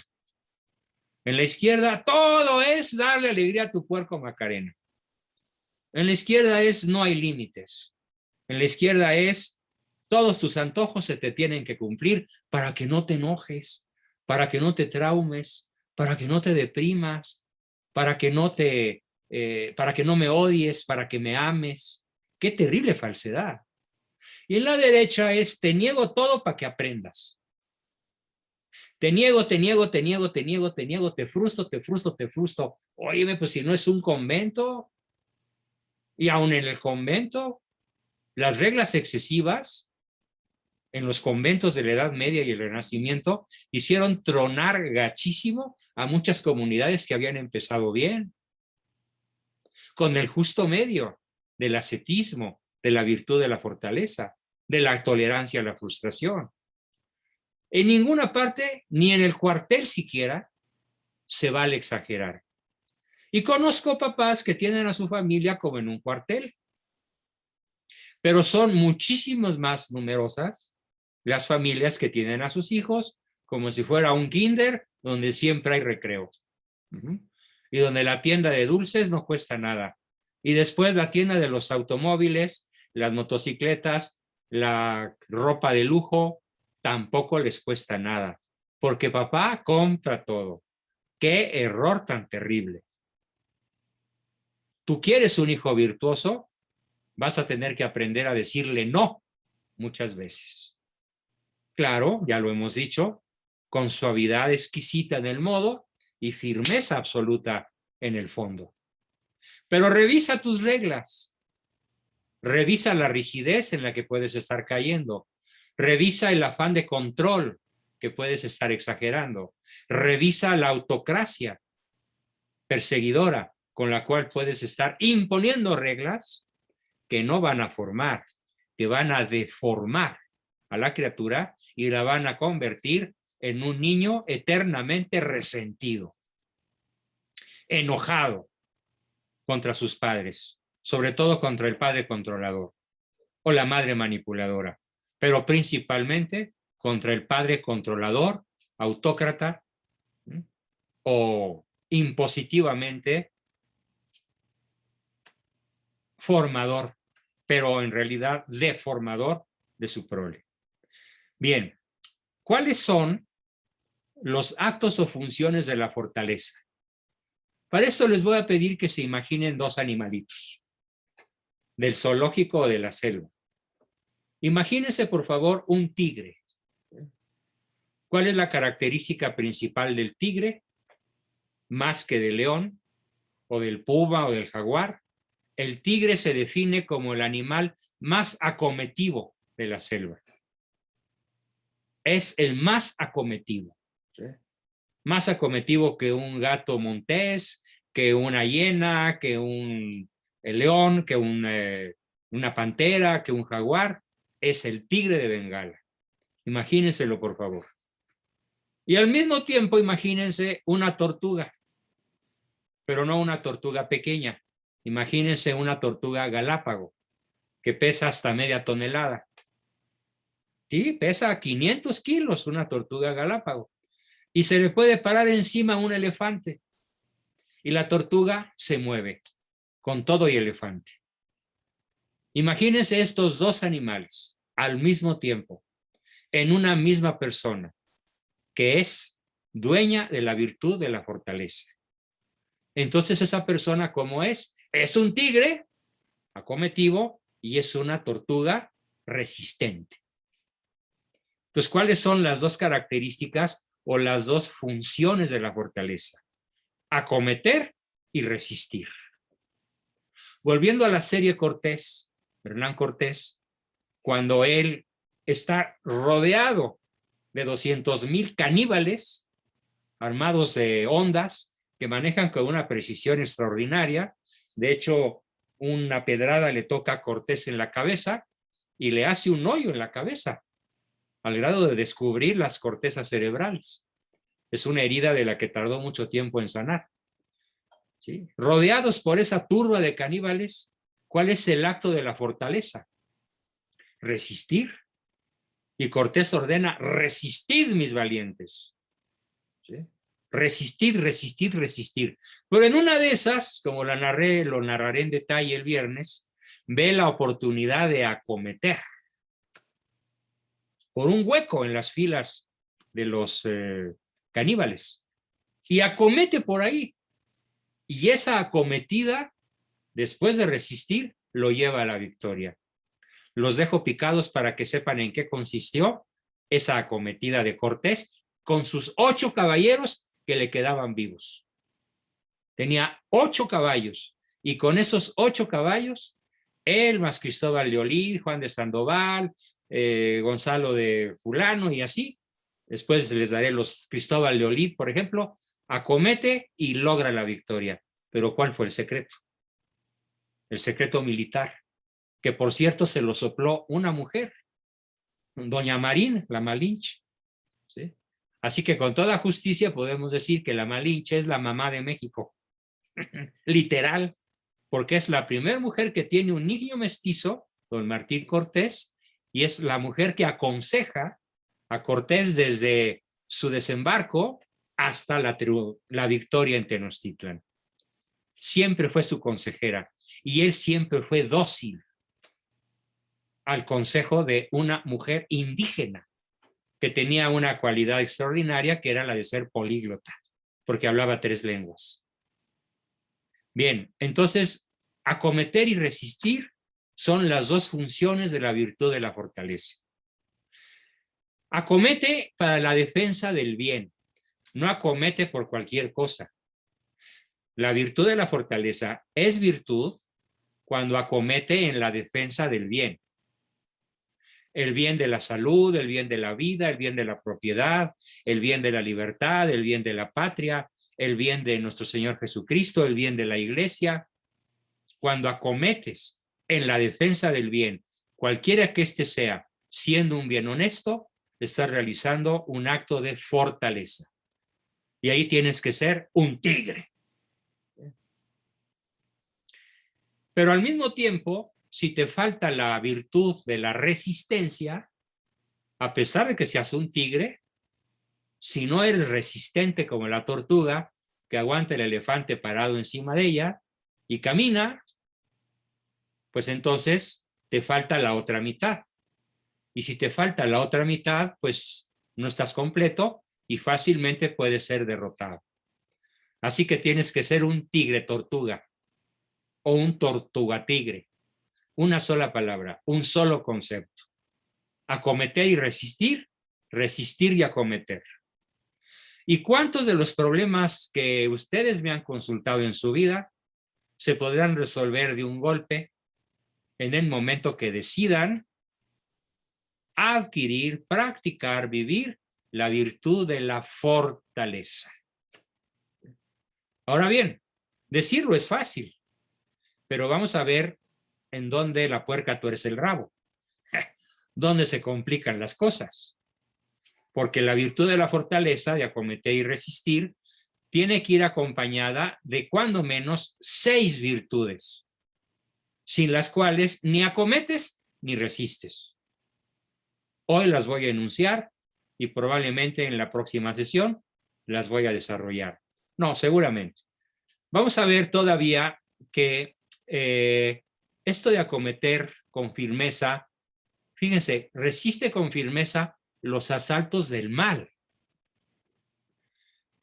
En la izquierda todo es darle alegría a tu puerco Macarena. En la izquierda es no hay límites. En la izquierda es todos tus antojos se te tienen que cumplir para que no te enojes, para que no te traumes, para que no te deprimas, para que no me odies, para que me ames. Qué terrible falsedad. Y en la derecha es te niego todo para que aprendas. Te niego, te niego, te niego, te niego, te niego, te frustro, te frustro, te frustro. Óyeme, pues si no es un convento, y aún en el convento, las reglas excesivas en los conventos de la Edad Media y el Renacimiento hicieron tronar gachísimo a muchas comunidades que habían empezado bien, con el justo medio del ascetismo, de la virtud de la fortaleza, de la tolerancia a la frustración. En ninguna parte, ni en el cuartel siquiera, se vale exagerar. Y conozco papás que tienen a su familia como en un cuartel, pero son muchísimas más numerosas las familias que tienen a sus hijos como si fuera un kinder donde siempre hay recreo. Y donde la tienda de dulces no cuesta nada. Y después la tienda de los automóviles, las motocicletas, la ropa de lujo, tampoco les cuesta nada. Porque papá compra todo. ¡Qué error tan terrible! ¿Tú quieres un hijo virtuoso? Vas a tener que aprender a decirle no muchas veces. Claro, ya lo hemos dicho, con suavidad exquisita en el modo y firmeza absoluta en el fondo. Pero revisa tus reglas. Revisa la rigidez en la que puedes estar cayendo. Revisa el afán de control que puedes estar exagerando. Revisa la autocracia perseguidora con la cual puedes estar imponiendo reglas que no van a formar, que van a deformar a la criatura y la van a convertir en un niño eternamente resentido, enojado contra sus padres, sobre todo contra el padre controlador o la madre manipuladora, pero principalmente contra el padre controlador, autócrata o impositivamente formador, pero en realidad deformador de su prole. Bien, ¿cuáles son los actos o funciones de la fortaleza? Para esto les voy a pedir que se imaginen dos animalitos del zoológico o de la selva. Imagínense, por favor, un tigre. ¿Cuál es la característica principal del tigre? Más que del león, o del puma, o del jaguar. El tigre se define como el animal más acometivo de la selva. Es el más acometivo. ¿Sí? Más acometivo que un gato montés, que una hiena, que un león, que una pantera, que un jaguar. Es el tigre de Bengala. Imagínenselo, por favor. Y al mismo tiempo, imagínense una tortuga, pero no una tortuga pequeña. Imagínense una tortuga galápago, que pesa hasta media tonelada. Sí, pesa 500 kilos una tortuga galápago. Y se le puede parar encima a un elefante. Y la tortuga se mueve con todo y elefante. Imagínense estos dos animales al mismo tiempo, en una misma persona, que es dueña de la virtud de la fortaleza. Entonces esa persona, ¿cómo es? Es un tigre acometivo y es una tortuga resistente. Entonces, ¿cuáles son las dos características o las dos funciones de la fortaleza? Acometer y resistir. Volviendo a la serie Cortés, Hernán Cortés, cuando él está rodeado de 200,000 caníbales armados de hondas que manejan con una precisión extraordinaria. De hecho, una pedrada le toca a Cortés en la cabeza y le hace un hoyo en la cabeza, al grado de descubrir las cortezas cerebrales. Es una herida de la que tardó mucho tiempo en sanar. ¿Sí? Rodeados por esa turba de caníbales, ¿cuál es el acto de la fortaleza? Resistir. Y Cortés ordena: resistid, mis valientes. ¿Sí? Resistir, resistir, resistir. Pero en una de esas, como lo narraré en detalle el viernes, ve la oportunidad de acometer por un hueco en las filas de los caníbales. Y acomete por ahí. Y esa acometida, después de resistir, lo lleva a la victoria. Los dejo picados para que sepan en qué consistió esa acometida de Cortés con sus 8 caballeros que le quedaban vivos. Tenía 8 caballos y con esos 8 caballos, él más Cristóbal de Olid, Juan de Sandoval, Gonzalo de Fulano y así. Después les daré los Cristóbal de Olid, por ejemplo, acomete y logra la victoria. Pero ¿cuál fue el secreto? El secreto militar, que por cierto se lo sopló una mujer, doña Marín, la Malinche. ¿Sí? Así que con toda justicia podemos decir que la Malinche es la mamá de México. Literal, porque es la primera mujer que tiene un niño mestizo, don Martín Cortés, y es la mujer que aconseja a Cortés desde su desembarco hasta la victoria en Tenochtitlan. Siempre fue su consejera y él siempre fue dócil al consejo de una mujer indígena que tenía una cualidad extraordinaria que era la de ser políglota, porque hablaba 3 lenguas. Bien, entonces, acometer y resistir son las 2 funciones de la virtud de la fortaleza. Acomete para la defensa del bien, no acomete por cualquier cosa. La virtud de la fortaleza es virtud cuando acomete en la defensa del bien. El bien de la salud, el bien de la vida, el bien de la propiedad, el bien de la libertad, el bien de la patria, el bien de nuestro Señor Jesucristo, el bien de la iglesia. Cuando acometes en la defensa del bien, cualquiera que éste sea, siendo un bien honesto, estás realizando un acto de fortaleza. Y ahí tienes que ser un tigre. Pero al mismo tiempo, si te falta la virtud de la resistencia, a pesar de que seas un tigre, si no eres resistente como la tortuga, que aguanta el elefante parado encima de ella y camina, pues entonces te falta la otra mitad. Y si te falta la otra mitad, pues no estás completo y fácilmente puedes ser derrotado. Así que tienes que ser un tigre tortuga o un tortuga tigre. Una sola palabra, un solo concepto. Acometer y resistir, resistir y acometer. ¿Y cuántos de los problemas que ustedes me han consultado en su vida se podrán resolver de un golpe en el momento que decidan adquirir, practicar, vivir la virtud de la fortaleza? Ahora bien, decirlo es fácil, pero vamos a ver en dónde la puerca tuerce el rabo, dónde se complican las cosas. Porque la virtud de la fortaleza, de acometer y resistir, tiene que ir acompañada de cuando menos 6 virtudes, sin las cuales ni acometes ni resistes. Hoy las voy a enunciar y probablemente en la próxima sesión las voy a desarrollar. No, seguramente. Vamos a ver todavía que esto de acometer con firmeza, fíjense, resiste con firmeza los asaltos del mal.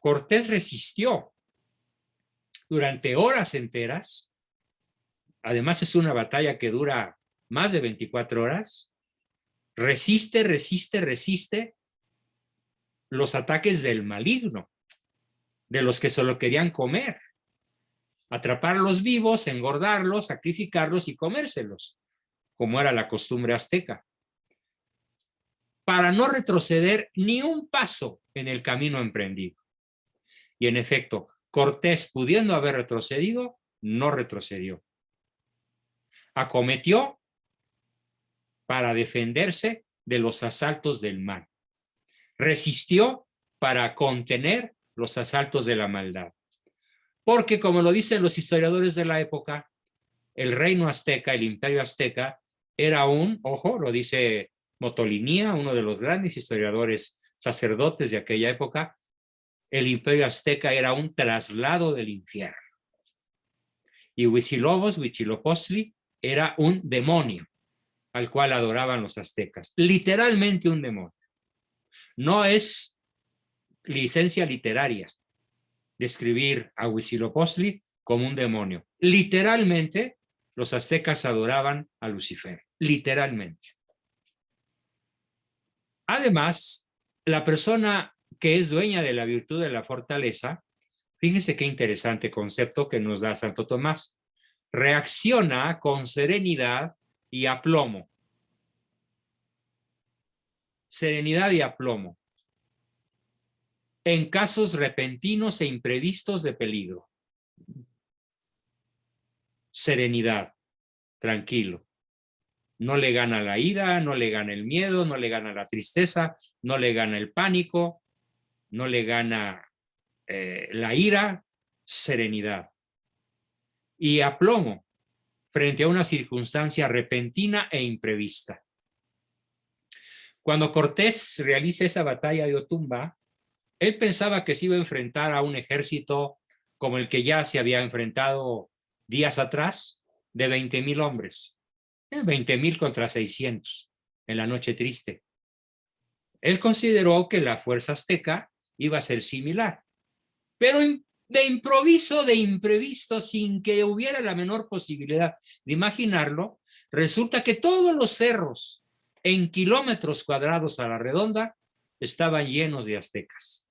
Cortés resistió durante horas enteras. Además es una batalla que dura más de 24 horas. Resiste, resiste, resiste los ataques del maligno, de los que solo querían comer, atraparlos vivos, engordarlos, sacrificarlos y comérselos, como era la costumbre azteca, para no retroceder ni un paso en el camino emprendido. Y en efecto, Cortés, pudiendo haber retrocedido, no retrocedió. Acometió para defenderse de los asaltos del mal. Resistió para contener los asaltos de la maldad. Porque, como lo dicen los historiadores de la época, el reino azteca, el imperio azteca, era ojo, lo dice Motolinía, uno de los grandes historiadores sacerdotes de aquella época, el imperio azteca era un traslado del infierno. Y Huitzilopochtli, era un demonio al cual adoraban los aztecas. Literalmente un demonio. No es licencia literaria describir a Huitzilopochtli como un demonio. Literalmente, los aztecas adoraban a Lucifer. literalmente. Además, la persona que es dueña de la virtud de la fortaleza, fíjense qué interesante concepto que nos da Santo Tomás, reacciona con serenidad y aplomo. Serenidad y aplomo en casos repentinos e imprevistos de peligro. Serenidad, tranquilo. No le gana la ira, no le gana el miedo, no le gana la tristeza, no le gana el pánico, no le gana la ira, serenidad. Y aplomo frente a una circunstancia repentina e imprevista. Cuando Cortés realiza esa batalla de Otumba, él pensaba que se iba a enfrentar a un ejército como el que ya se había enfrentado días atrás, de 20,000 hombres. 20,000 contra 600 en la Noche Triste. Él consideró que la fuerza azteca iba a ser similar, pero de improviso, de imprevisto, sin que hubiera la menor posibilidad de imaginarlo, resulta que todos los cerros en kilómetros cuadrados a la redonda estaban llenos de aztecas.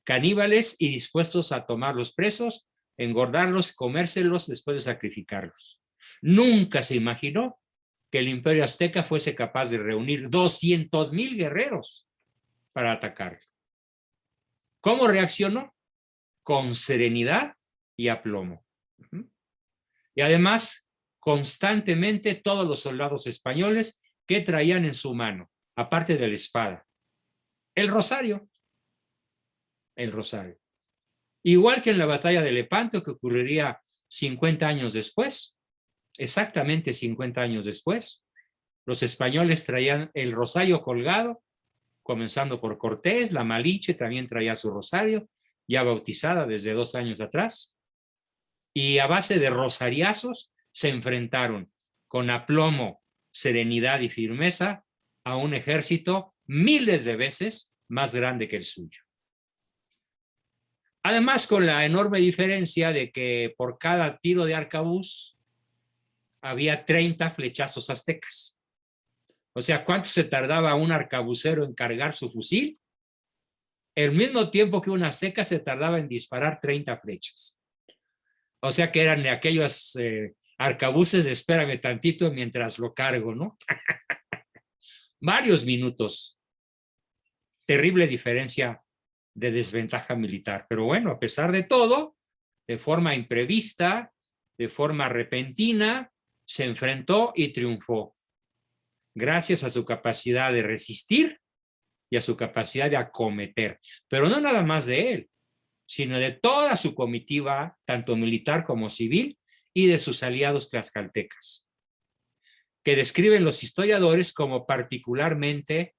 Caníbales y dispuestos a tomar los presos, engordarlos, comérselos después de sacrificarlos. Nunca se imaginó que el imperio azteca fuese capaz de reunir 200,000 guerreros para atacar. ¿Cómo reaccionó? Con serenidad y aplomo. Y además, constantemente todos los soldados españoles que traían en su mano, aparte de la espada, el rosario. El rosario. Igual que en la batalla de Lepanto, que ocurriría 50 años después, exactamente 50 años después, los españoles traían el rosario colgado, comenzando por Cortés, la Malinche también traía su rosario, ya bautizada desde 2 años atrás, y a base de rosariazos se enfrentaron con aplomo, serenidad y firmeza a un ejército miles de veces más grande que el suyo. Además, con la enorme diferencia de que por cada tiro de arcabuz había 30 flechazos aztecas. O sea, ¿cuánto se tardaba un arcabucero en cargar su fusil? El mismo tiempo que un azteca se tardaba en disparar 30 flechas. O sea que eran aquellos arcabuces de espérame tantito mientras lo cargo, ¿no? Varios minutos. Terrible diferencia de desventaja militar. Pero bueno, a pesar de todo, de forma imprevista, de forma repentina, se enfrentó y triunfó. Gracias a su capacidad de resistir y a su capacidad de acometer. Pero no nada más de él, sino de toda su comitiva, tanto militar como civil, y de sus aliados tlaxcaltecas, que describen los historiadores como particularmente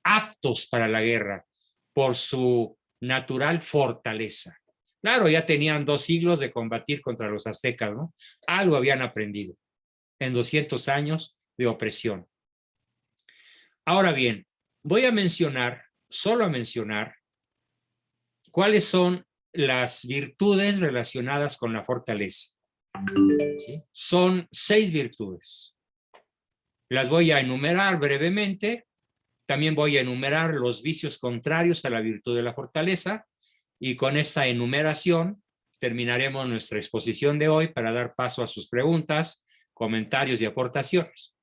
aptos para la guerra por su natural fortaleza. Claro, ya tenían 2 siglos de combatir contra los aztecas, ¿no? Algo habían aprendido en 200 años de opresión. Ahora bien, voy a mencionar, solo a mencionar, cuáles son las virtudes relacionadas con la fortaleza. ¿Sí? Son 6 virtudes. Las voy a enumerar brevemente. También voy a enumerar los vicios contrarios a la virtud de la fortaleza, y con esta enumeración terminaremos nuestra exposición de hoy para dar paso a sus preguntas, comentarios y aportaciones.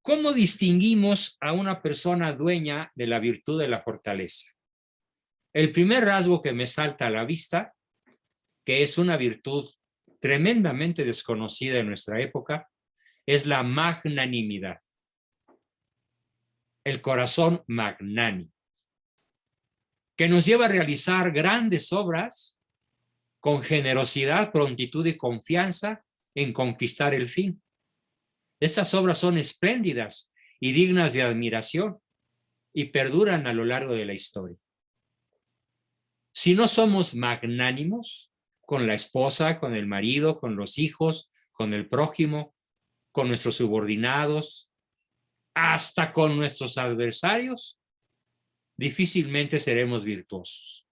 ¿Cómo distinguimos a una persona dueña de la virtud de la fortaleza? El primer rasgo que me salta a la vista, que es una virtud tremendamente desconocida en nuestra época, es la magnanimidad. El corazón magnánimo, que nos lleva a realizar grandes obras con generosidad, prontitud y confianza en conquistar el fin. Estas obras son espléndidas y dignas de admiración y perduran a lo largo de la historia. Si no somos magnánimos con la esposa, con el marido, con los hijos, con el prójimo, con nuestros subordinados, hasta con nuestros adversarios, difícilmente seremos virtuosos.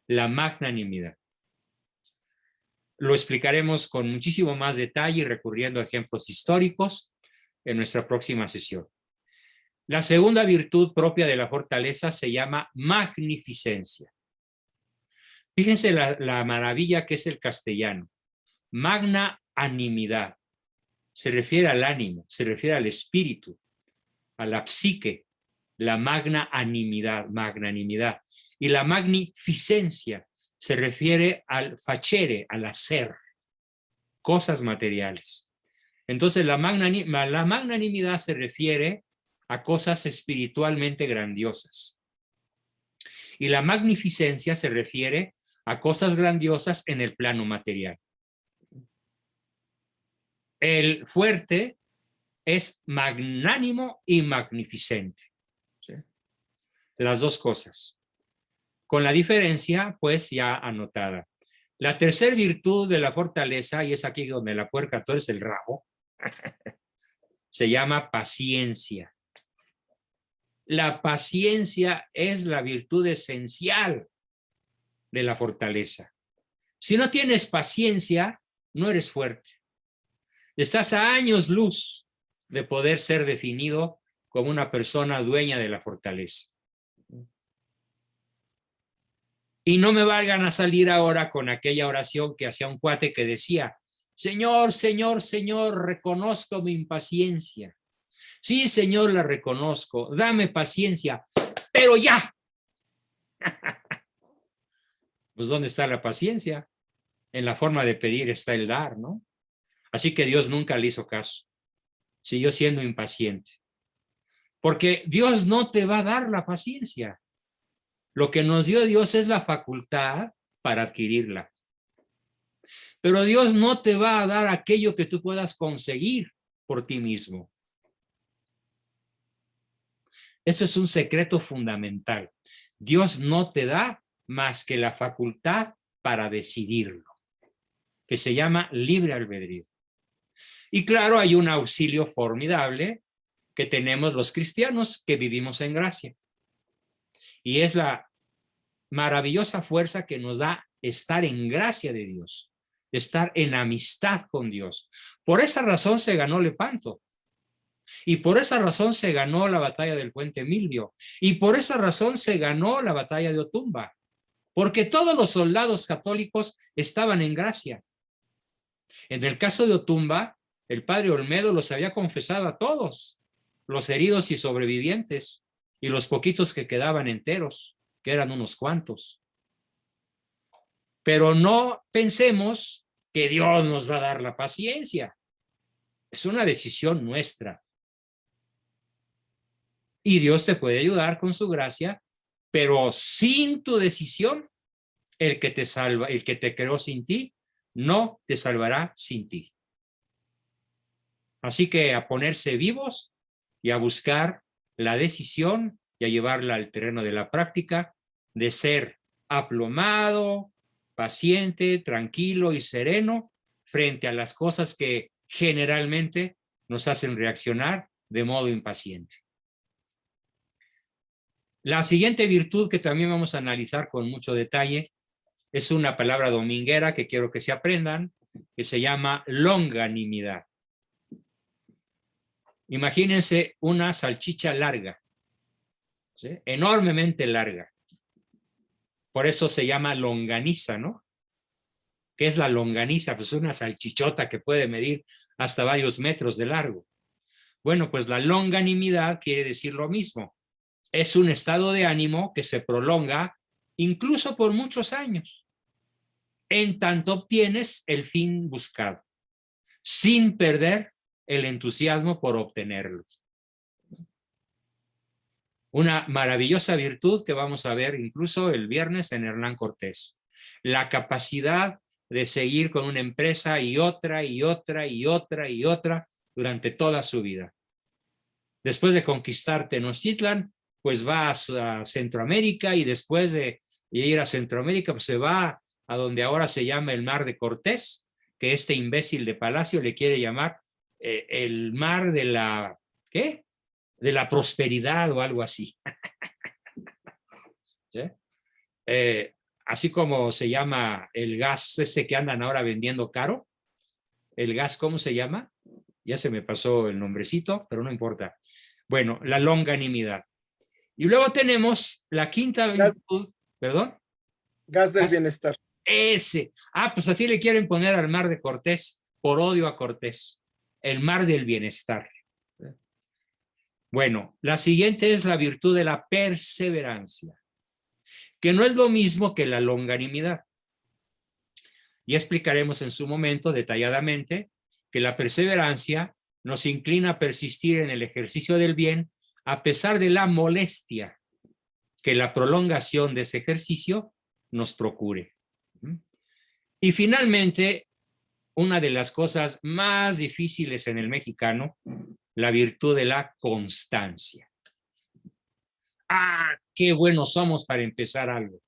La magnanimidad. Lo explicaremos con muchísimo más detalle recurriendo a ejemplos históricos, en nuestra próxima sesión. La segunda virtud propia de la fortaleza se llama magnificencia. Fíjense la maravilla que es el castellano. Magna animidad. Se refiere al ánimo, se refiere al espíritu, a la psique, la magnanimidad. Y la magnificencia se refiere al facere, al hacer, cosas materiales. Entonces la magnanimidad se refiere a cosas espiritualmente grandiosas. Y la magnificencia se refiere a cosas grandiosas en el plano material. El fuerte es magnánimo y magnificente. ¿Sí? Las dos cosas. Con la diferencia, pues, ya anotada. La tercera virtud de la fortaleza, y es aquí donde la puerca tuerce el rabo, se llama paciencia. La paciencia es la virtud esencial de la fortaleza. Si no tienes paciencia, no eres fuerte. Estás a años luz de poder ser definido como una persona dueña de la fortaleza. Y no me valgan a salir ahora con aquella oración que hacía un cuate que decía, Señor, Señor, Señor, reconozco mi impaciencia. Sí, Señor, la reconozco. Dame paciencia, pero ya. Pues, ¿dónde está la paciencia? En la forma de pedir está el dar, ¿no? Así que Dios nunca le hizo caso. Siguió siendo impaciente. Porque Dios no te va a dar la paciencia. Lo que nos dio Dios es la facultad para adquirirla. Pero Dios no te va a dar aquello que tú puedas conseguir por ti mismo. Esto es un secreto fundamental. Dios no te da más que la facultad para decidirlo, que se llama libre albedrío. Y claro, hay un auxilio formidable que tenemos los cristianos que vivimos en gracia. Y es la maravillosa fuerza que nos da estar en gracia de Dios, estar en amistad con Dios. Por esa razón se ganó Lepanto. Y por esa razón se ganó la batalla del Puente Milvio. Y por esa razón se ganó la batalla de Otumba. Porque todos los soldados católicos estaban en gracia. En el caso de Otumba, el padre Olmedo los había confesado a todos, los heridos y sobrevivientes, y los poquitos que quedaban enteros, que eran unos cuantos. Pero no pensemos que Dios nos va a dar la paciencia. Es una decisión nuestra. Y Dios te puede ayudar con su gracia, pero sin tu decisión, el que te salva, el que te creó sin ti, no te salvará sin ti. Así que a ponerse vivos y a buscar la decisión y a llevarla al terreno de la práctica de ser aplomado, paciente, tranquilo y sereno frente a las cosas que generalmente nos hacen reaccionar de modo impaciente. La siguiente virtud que también vamos a analizar con mucho detalle es una palabra dominguera que quiero que se aprendan, que se llama longanimidad. Imagínense una salchicha larga, ¿sí? Enormemente larga. Por eso se llama longaniza, ¿no? ¿Qué es la longaniza? Pues una salchichota que puede medir hasta varios metros de largo. Bueno, pues la longanimidad quiere decir lo mismo. Es un estado de ánimo que se prolonga incluso por muchos años, en tanto obtienes el fin buscado, sin perder el entusiasmo por obtenerlo. Una maravillosa virtud que vamos a ver incluso el viernes en Hernán Cortés. La capacidad de seguir con una empresa y otra y otra y otra y otra durante toda su vida. Después de conquistar Tenochtitlan, pues va a Centroamérica, y después de ir a Centroamérica, pues se va a donde ahora se llama el Mar de Cortés, que este imbécil de Palacio le quiere llamar el mar de la, ¿qué? De la prosperidad o algo así. ¿Sí? Así como se llama el gas ese que andan ahora vendiendo caro. El gas, ¿cómo se llama? Ya se me pasó el nombrecito, pero no importa. Bueno, la longanimidad. Y luego tenemos la quinta virtud, perdón. Gas del bienestar. Ese. Pues así le quieren poner al mar de Cortés, por odio a Cortés. El mar del bienestar. Bueno, la siguiente es la virtud de la perseverancia, que no es lo mismo que la longanimidad. Ya explicaremos en su momento detalladamente que la perseverancia nos inclina a persistir en el ejercicio del bien a pesar de la molestia que la prolongación de ese ejercicio nos procure. Y finalmente, una de las cosas más difíciles en el mexicano, la virtud de la constancia. Qué buenos somos para empezar algo.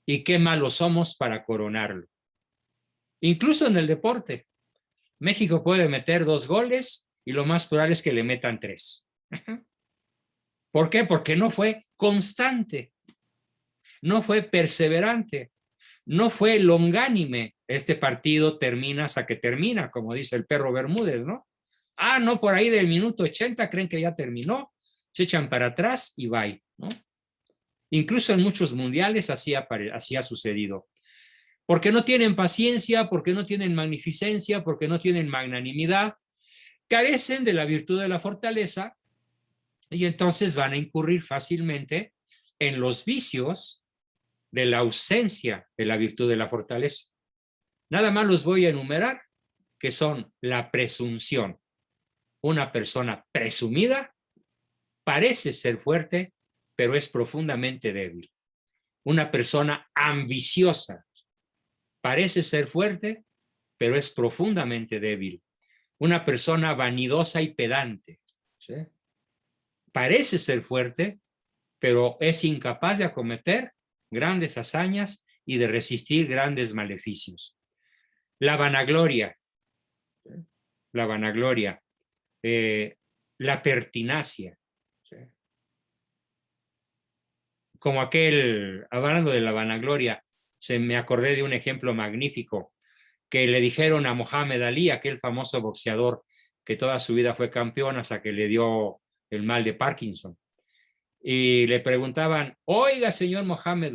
Y qué malos somos para coronarlo. Incluso en el deporte. México puede meter 2 goles y lo más probable es que le metan 3. ¿Por qué? Porque no fue constante. No fue perseverante. No fue longánime. Este partido termina hasta que termina, como dice el perro Bermúdez, ¿no? No, por ahí del minuto 80 creen que ya terminó, se echan para atrás y bye, ¿no? Incluso en muchos mundiales así ha sucedido. Porque no tienen paciencia, porque no tienen magnificencia, porque no tienen magnanimidad, carecen de la virtud de la fortaleza y entonces van a incurrir fácilmente en los vicios de la ausencia de la virtud de la fortaleza. Nada más los voy a enumerar, que son la presunción. Una persona presumida parece ser fuerte, pero es profundamente débil. Una persona ambiciosa parece ser fuerte, pero es profundamente débil. Una persona vanidosa y pedante, ¿sí? Parece ser fuerte, pero es incapaz de acometer grandes hazañas y de resistir grandes maleficios. La vanagloria, ¿sí? La vanagloria, la pertinacia, ¿sí? Como hablando de la vanagloria, se me acordé de un ejemplo magnífico que le dijeron a Mohamed Ali, aquel famoso boxeador que toda su vida fue campeón hasta que le dio el mal de Parkinson. Y le preguntaban, oiga, señor Mohamed,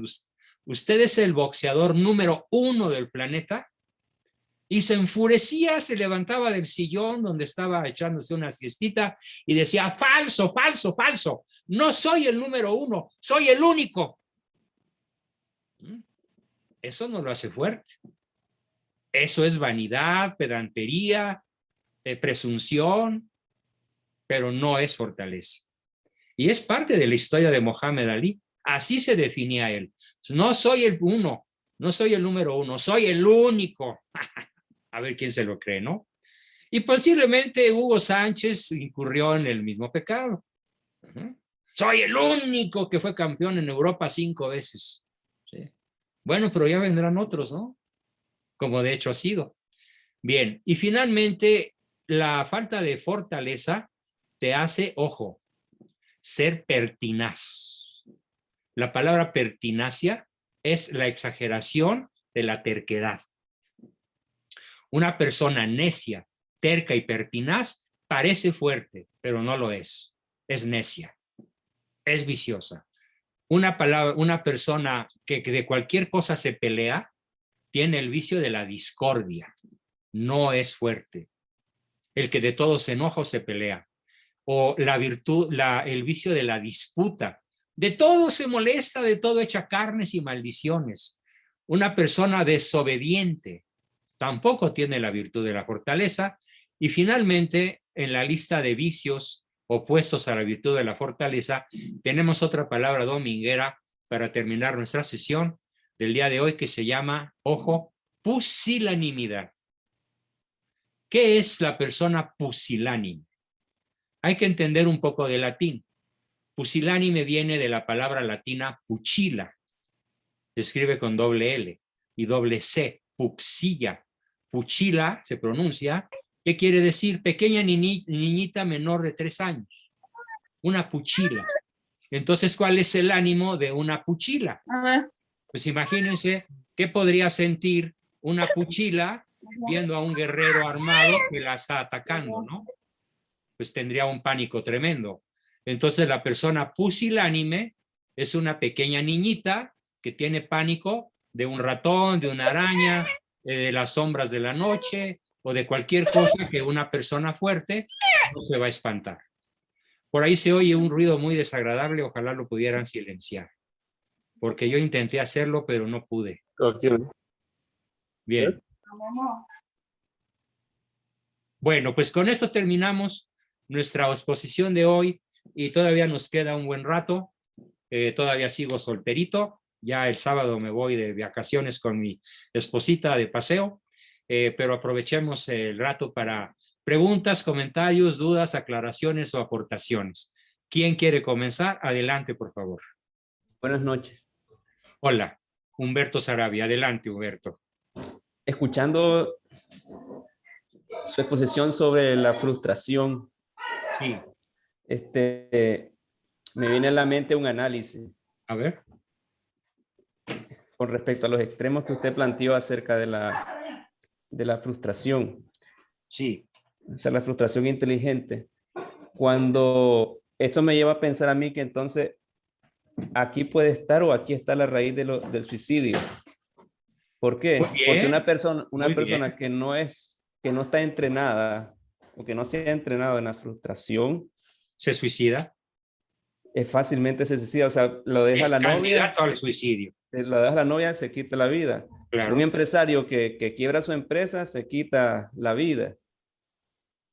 ¿usted es el boxeador número 1 del planeta? Y se enfurecía, se levantaba del sillón donde estaba echándose una siestita y decía, falso, falso, falso, no soy el número 1, soy el único. Eso no lo hace fuerte. Eso es vanidad, pedantería, presunción, pero no es fortaleza. Y es parte de la historia de Mohamed Ali. Así se definía él. No soy el 1, no soy el número 1, soy el único. A ver quién se lo cree, ¿no? Y posiblemente Hugo Sánchez incurrió en el mismo pecado. Soy el único que fue campeón en Europa 5 veces. ¿Sí? Bueno, pero ya vendrán otros, ¿no? Como de hecho ha sido. Bien, y finalmente, la falta de fortaleza te hace, ojo, ser pertinaz. La palabra pertinacia es la exageración de la terquedad. Una persona necia, terca y pertinaz parece fuerte, pero no lo es. Es necia, es viciosa. Una persona que de cualquier cosa se pelea tiene el vicio de la discordia. No es fuerte. El que de todo se enoja o se pelea. O la virtud, el vicio de la disputa. De todo se molesta, de todo echa carnes y maldiciones. Una persona desobediente tampoco tiene la virtud de la fortaleza. Y finalmente, en la lista de vicios opuestos a la virtud de la fortaleza, tenemos otra palabra dominguera para terminar nuestra sesión del día de hoy que se llama, ojo, pusilanimidad. ¿Qué es la persona pusilánime? Hay que entender un poco de latín. Pusilánime viene de la palabra latina puchila. Se escribe con doble L y doble C, puxilla. Puchila se pronuncia, ¿qué quiere decir? Pequeña niñita menor de 3 años. Una puchila. Entonces, ¿cuál es el ánimo de una puchila? Pues imagínense qué podría sentir una puchila viendo a un guerrero armado que la está atacando, ¿no? Pues tendría un pánico tremendo. Entonces la persona pusilánime es una pequeña niñita que tiene pánico de un ratón, de una araña, de las sombras de la noche o de cualquier cosa que una persona fuerte no se va a espantar. Por ahí se oye un ruido muy desagradable, ojalá lo pudieran silenciar, porque yo intenté hacerlo, pero no pude. Bien. Bueno, pues con esto terminamos nuestra exposición de hoy y todavía nos queda un buen rato. Todavía sigo solterito. Ya el sábado me voy de vacaciones con mi esposita de paseo, pero aprovechemos el rato para preguntas, comentarios, dudas, aclaraciones o aportaciones. ¿Quién quiere comenzar? Adelante, por favor. Buenas noches. Hola, Humberto Sarabia. Adelante, Humberto. Escuchando su exposición sobre la frustración, Sí. me viene a la mente un análisis A ver. con respecto a los extremos que usted planteó acerca de la frustración. Sí. O sea, la frustración inteligente. Cuando esto me lleva a pensar a mí que entonces aquí puede estar o aquí está la raíz del suicidio. ¿Por qué? Muy bien. Porque una persona bien. que no está entrenada o que no se ha entrenado en la frustración, ¿Se suicida? fácilmente se suicida. O sea, lo deja Es la novia, candidato al suicidio. lo deja la novia, se quita la vida. Claro. Un empresario que quiebra su empresa se quita la vida.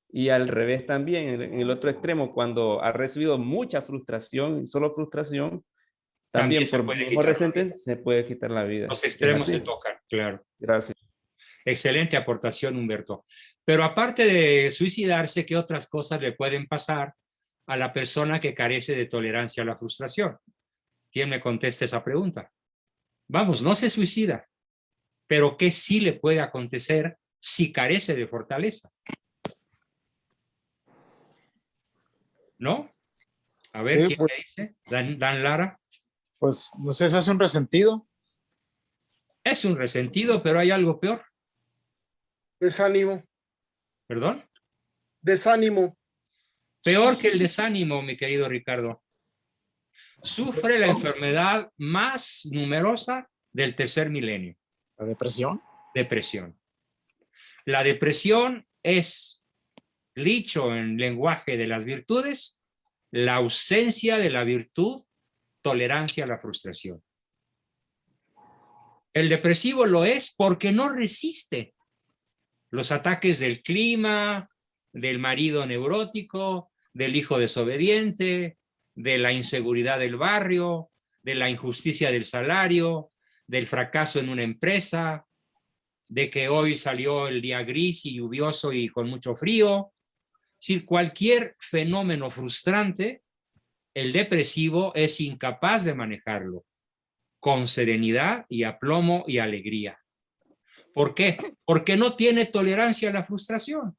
Y al revés también, en el otro extremo, cuando ha recibido mucha frustración, solo frustración, también se por puede mismo quitar la resentimiento vida. se puede quitar la vida. Los ¿Es extremos así? se tocan, claro. Gracias. Excelente aportación, Humberto. Pero aparte de suicidarse, ¿qué otras cosas le pueden pasar a la persona que carece de tolerancia a la frustración? ¿Quién me contesta esa pregunta? Vamos, no se suicida, pero ¿qué sí le puede acontecer si carece de fortaleza? ¿No? A ver, Sí, ¿quién pues, me dice? Dan Lara. pues no sé, se hace un resentido. Es un resentido, pero hay algo peor. Desánimo. ¿Perdón? Desánimo. Peor que el desánimo, mi querido Ricardo. Sufre la enfermedad más numerosa del tercer milenio. La depresión. Depresión. La depresión es, dicho en lenguaje de las virtudes, la ausencia de la virtud, tolerancia a la frustración. El depresivo lo es porque no resiste los ataques del clima, del marido neurótico, del hijo desobediente, de la inseguridad del barrio, de la injusticia del salario, del fracaso en una empresa, de que hoy salió el día gris y lluvioso y con mucho frío. Es decir, cualquier fenómeno frustrante, el depresivo es incapaz de manejarlo con serenidad y aplomo y alegría. ¿Por qué? Porque no tiene tolerancia a la frustración.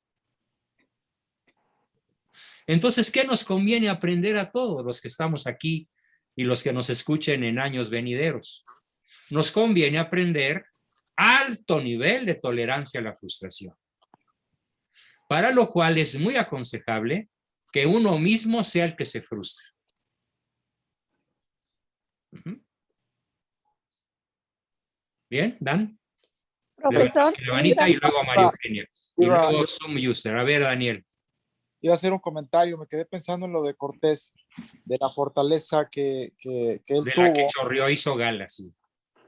Entonces, ¿qué nos conviene aprender a todos los que estamos aquí y los que nos escuchen en años venideros? Nos conviene aprender alto nivel de tolerancia a la frustración, para lo cual es muy aconsejable que uno mismo sea el que se frustre. Bien, Dan. Profesor, Levanita y luego María Eugenia. Y luego Zoom User. A ver, Daniel. Iba a hacer un comentario, me quedé pensando en lo de Cortés, de la fortaleza que él de tuvo. La que chorreó, hizo gala, sí.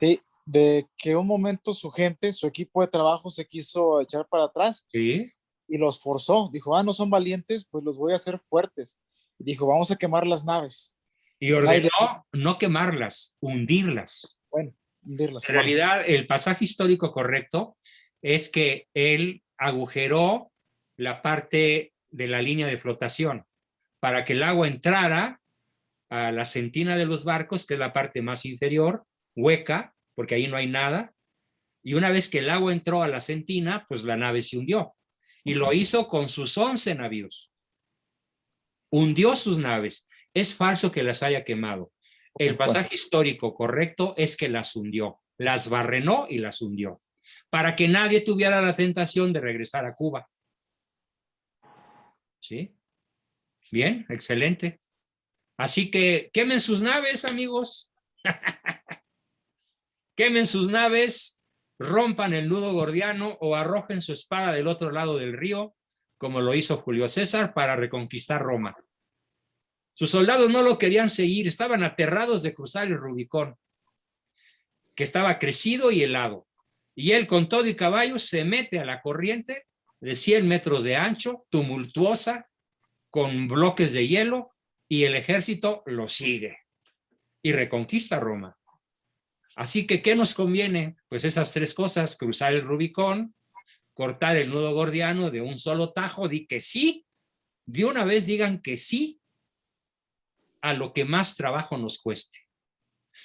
Sí, de que un momento su gente, su equipo de trabajo se quiso echar para atrás. Sí. Y los forzó. Dijo, no son valientes, pues los voy a hacer fuertes. Y dijo, vamos a quemar las naves. Y ordenó no quemarlas, hundirlas. Bueno, hundirlas. En realidad, el pasaje histórico correcto es que él agujeró la parte de la línea de flotación para que el agua entrara a la sentina de los barcos, que es la parte más inferior, hueca, porque ahí no hay nada. Y una vez que el agua entró a la sentina, pues la nave se hundió. Y lo hizo con sus 11 navíos. Hundió sus naves. Es falso que las haya quemado. El pasaje histórico correcto es que las hundió. Las barrenó y las hundió. para que nadie tuviera la tentación de regresar a Cuba. ¿Sí? Bien, excelente. Así que quemen sus naves, amigos. Quemen sus naves, rompan el nudo gordiano o arrojen su espada del otro lado del río, como lo hizo Julio César para reconquistar Roma. Sus soldados no lo querían seguir, estaban aterrados de cruzar el Rubicón, que estaba crecido y helado. Y él, con todo y caballos, se mete a la corriente de 100 metros de ancho, tumultuosa, con bloques de hielo, y el ejército lo sigue y reconquista Roma. Así que, ¿qué nos conviene? Pues esas tres cosas: cruzar el Rubicón, cortar el nudo gordiano de un solo tajo. Di que sí, de una vez digan que sí a lo que más trabajo nos cueste,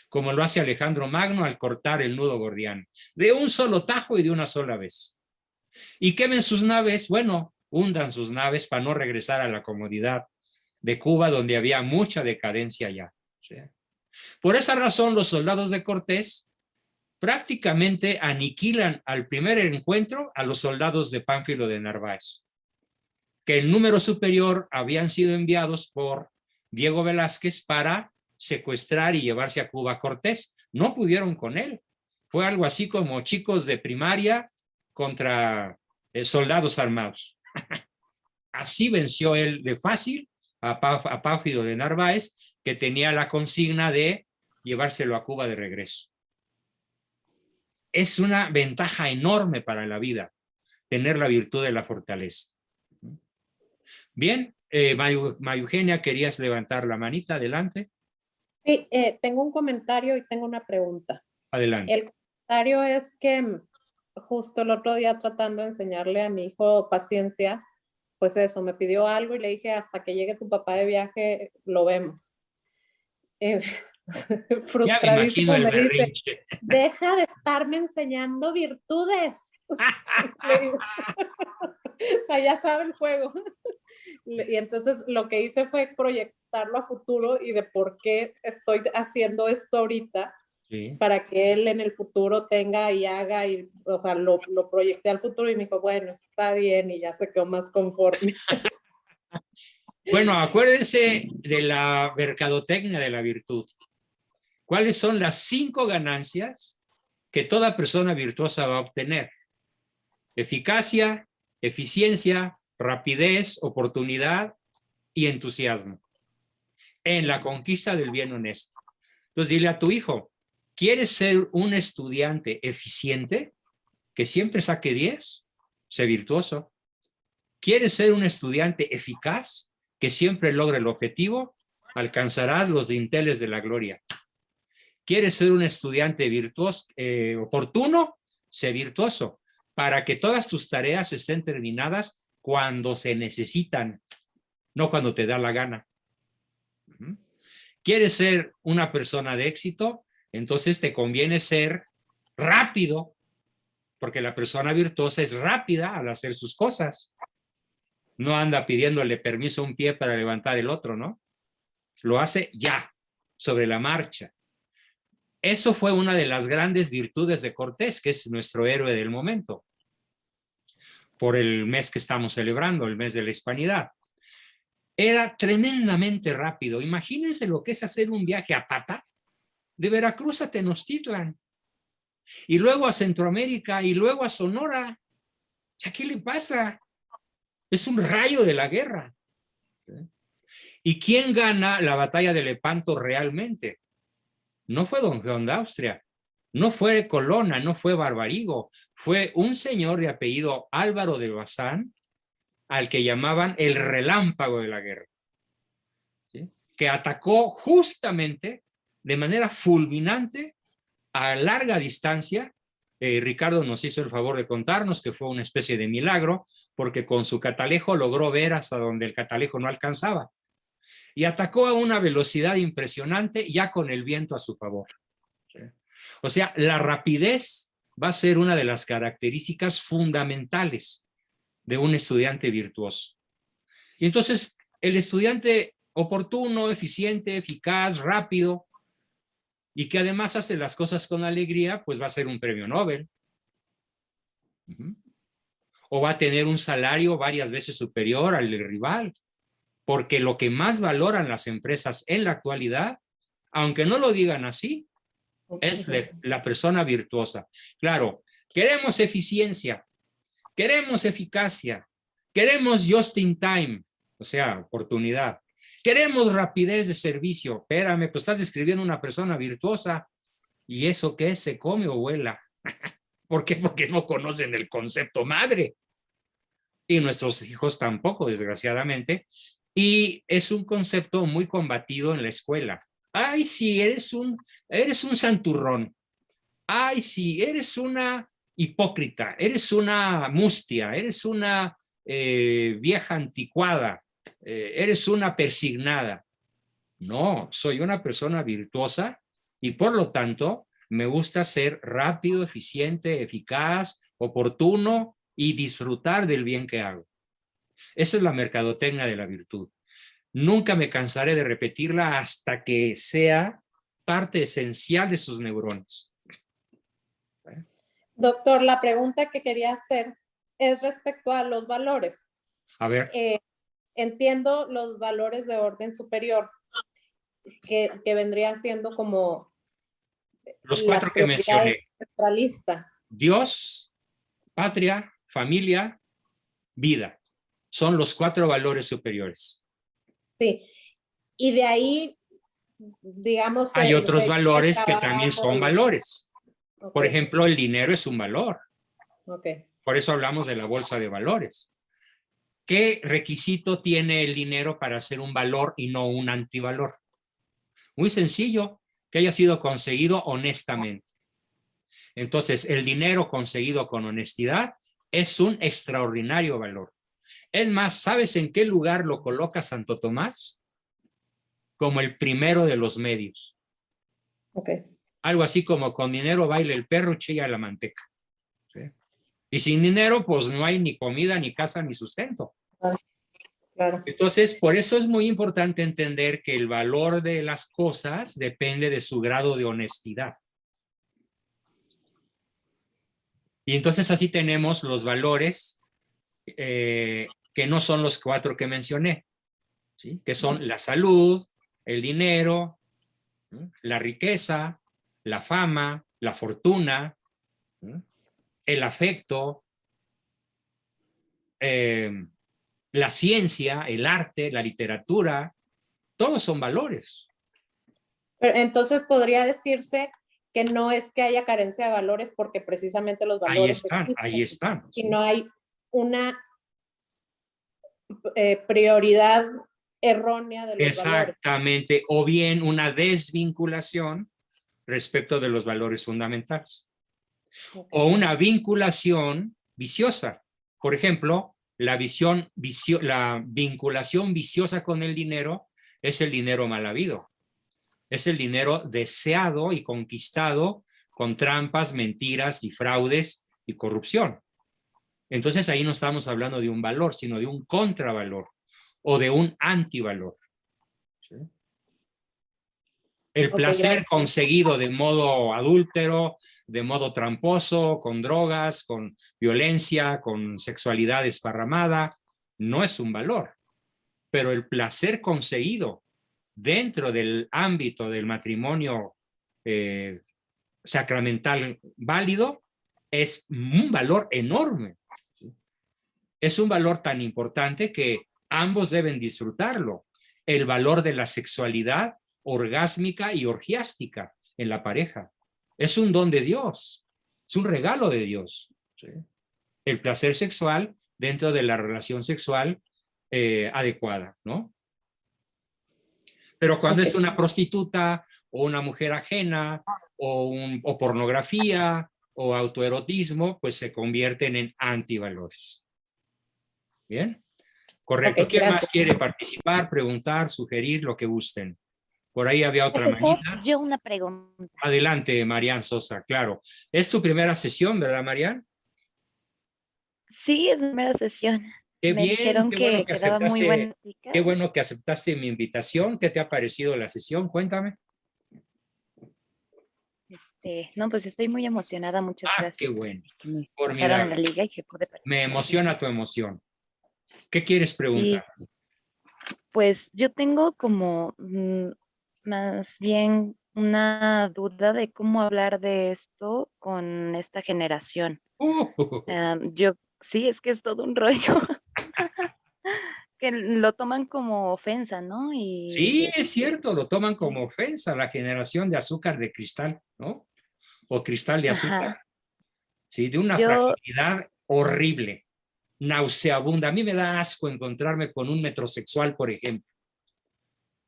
como lo hace Alejandro Magno al cortar el nudo gordiano, de un solo tajo y de una sola vez. Y quemen sus naves, bueno, hundan sus naves para no regresar a la comodidad de Cuba, donde había mucha decadencia ya. ¿Sí? Por esa razón, los soldados de Cortés prácticamente aniquilan al primer encuentro a los soldados de Pánfilo de Narváez, que en número superior habían sido enviados por Diego Velázquez para secuestrar y llevarse a Cuba a Cortés. No pudieron con él. Fue algo así como chicos de primaria contra soldados armados. Así venció él de fácil a Pánfilo de Narváez, que tenía la consigna de llevárselo a Cuba de regreso. Es una ventaja enorme para la vida tener la virtud de la fortaleza. Bien, María Eugenia, querías levantar la manita, adelante. Sí, tengo un comentario y tengo una pregunta. Adelante. El comentario es que justo el otro día, tratando de enseñarle a mi hijo paciencia, pues eso, me pidió algo y le dije: hasta que llegue tu papá de viaje lo vemos. Frustradísimo, ya me me dice: berrinche. deja de estarme enseñando virtudes. Le digo, o sea, ya sabe el juego. Y entonces lo que hice fue proyectarlo a futuro y de por qué estoy haciendo esto ahorita, Sí. para que él en el futuro tenga y haga, y, o sea, lo proyecté al futuro y me dijo: bueno, está bien, y ya se quedó más conforme. Bueno, acuérdense de la mercadotecnia de la virtud. ¿Cuáles son las 5 ganancias que toda persona virtuosa va a obtener? Eficacia, eficiencia, rapidez, oportunidad y entusiasmo en la conquista del bien honesto. Entonces, dile a tu hijo: ¿quieres ser un estudiante eficiente que siempre saque 10? Sé virtuoso. ¿Quieres ser un estudiante eficaz que siempre logre el objetivo? Alcanzarás los dinteles de la gloria. ¿Quieres ser un estudiante virtuoso, oportuno? Sé virtuoso, para que todas tus tareas estén terminadas cuando se necesitan, no cuando te da la gana. ¿Quieres ser una persona de éxito? Entonces te conviene ser rápido, porque la persona virtuosa es rápida al hacer sus cosas. No anda pidiéndole permiso a un pie para levantar el otro, ¿no? Lo hace ya, sobre la marcha. Eso fue una de las grandes virtudes de Cortés, que es nuestro héroe del momento, por el mes que estamos celebrando, el mes de la Hispanidad. Era tremendamente rápido. Imagínense lo que es hacer un viaje a pata de Veracruz a Tenochtitlan, y luego a Centroamérica, y luego a Sonora. ¿Ya qué le pasa? Es un rayo de la guerra. ¿Y quién gana la batalla de Lepanto realmente? No fue Don Juan de Austria, no fue Colonna, no fue Barbarigo, fue un señor de apellido Álvaro de Bazán, al que llamaban el relámpago de la guerra, ¿sí? Que atacó justamente de manera fulminante a larga distancia. Ricardo nos hizo el favor de contarnos que fue una especie de milagro, porque con su catalejo logró ver hasta donde el catalejo no alcanzaba, y atacó a una velocidad impresionante, ya con el viento a su favor. ¿Sí? O sea, la rapidez va a ser una de las características fundamentales de un estudiante virtuoso. Y entonces, el estudiante oportuno, eficiente, eficaz, rápido, y que además hace las cosas con alegría, pues va a ser un premio Nobel. Ujú. O va a tener un salario varias veces superior al del rival, porque lo que más valoran las empresas en la actualidad, aunque no lo digan así, es la persona virtuosa. Claro, queremos eficiencia, queremos eficacia, queremos just in time, o sea, oportunidad. Queremos rapidez de servicio. Espérame, pues estás describiendo una persona virtuosa. ¿Y eso qué? ¿Se come o vuela? ¿Por qué? Porque no conocen el concepto madre. Y nuestros hijos tampoco, desgraciadamente. Y es un concepto muy combatido en la escuela. Ay, sí, eres un santurrón. Ay, sí, eres una hipócrita, eres una mustia, eres una vieja anticuada, eres una persignada. No, soy una persona virtuosa y por lo tanto me gusta ser rápido, eficiente, eficaz, oportuno y disfrutar del bien que hago. Esa es la mercadotecnia de la virtud. Nunca me cansaré de repetirla hasta que sea parte esencial de sus neuronas. Doctor, la pregunta que quería hacer es respecto a los valores. A ver. Entiendo los valores de orden superior, que vendrían siendo como los 4 que mencioné. Centralista. Dios, patria, familia, vida. Son los 4 valores superiores. Sí. Y de ahí, digamos... Hay otros valores que también son valores. Okay. Por ejemplo, el dinero es un valor. Okay. Por eso hablamos de la bolsa de valores. ¿Qué requisito tiene el dinero para ser un valor y no un antivalor? Muy sencillo, que haya sido conseguido honestamente. Entonces, el dinero conseguido con honestidad es un extraordinario valor. Es más, ¿sabes en qué lugar lo coloca Santo Tomás? Como el primero de los medios. Okay. Algo así como con dinero baila el perro, chilla la manteca. ¿Sí? Y sin dinero, pues no hay ni comida, ni casa, ni sustento. Claro. Entonces, por eso es muy importante entender que el valor de las cosas depende de su grado de honestidad. Y entonces así tenemos los valores que no son los 4 que mencioné, ¿sí? Que son la salud, el dinero, ¿sí? La riqueza, la fama, la fortuna, ¿sí? El afecto, la ciencia, el arte, la literatura, todos son valores. Pero entonces podría decirse que no es que haya carencia de valores porque precisamente los valores ahí están. Y no hay una prioridad errónea de los Exactamente, valores. O bien una desvinculación respecto de los valores fundamentales. Okay. O una vinculación viciosa. Por ejemplo, la vinculación viciosa con el dinero es el dinero mal habido. Es el dinero deseado y conquistado con trampas, mentiras y fraudes y corrupción. Entonces ahí no estamos hablando de un valor, sino de un contravalor o de un antivalor. ¿Sí? El placer conseguido de modo adúltero, de modo tramposo, con drogas, con violencia, con sexualidad desparramada, no es un valor. Pero el placer conseguido dentro del ámbito del matrimonio sacramental válido es un valor enorme. Es un valor tan importante que ambos deben disfrutarlo. El valor de la sexualidad orgásmica y orgiástica en la pareja. Es un don de Dios. Es un regalo de Dios. ¿Sí? El placer sexual dentro de la relación sexual adecuada, ¿no? Pero cuando es una prostituta o una mujer ajena o pornografía o autoerotismo, pues se convierten en antivalores. ¿Bien? Correcto. ¿Quién más quiere participar, preguntar, sugerir, lo que gusten? Por ahí había otra manita. Yo una pregunta. Adelante, Marian Sosa, claro. ¿Es tu primera sesión, verdad, Marian? Sí, es mi primera sesión. Qué Me bien, dijeron qué bueno que quedaba muy buena. qué bueno que aceptaste mi invitación. ¿Qué te ha parecido la sesión? Cuéntame. No, pues estoy muy emocionada, muchas Ah, gracias. qué bueno. Que me pasaron Formidable. la liga y que pude Me participar. emociona tu emoción. ¿Qué quieres Sí, preguntar? pues yo tengo como más bien una duda de cómo hablar de esto con esta generación. Yo, sí, es que es todo un rollo que lo toman como ofensa, ¿no? Sí, es cierto, lo toman como ofensa, la generación de azúcar de cristal, ¿no? O cristal de azúcar. Ajá, Sí, de una yo, fragilidad horrible, nauseabunda. A mí me da asco encontrarme con un metrosexual, por ejemplo.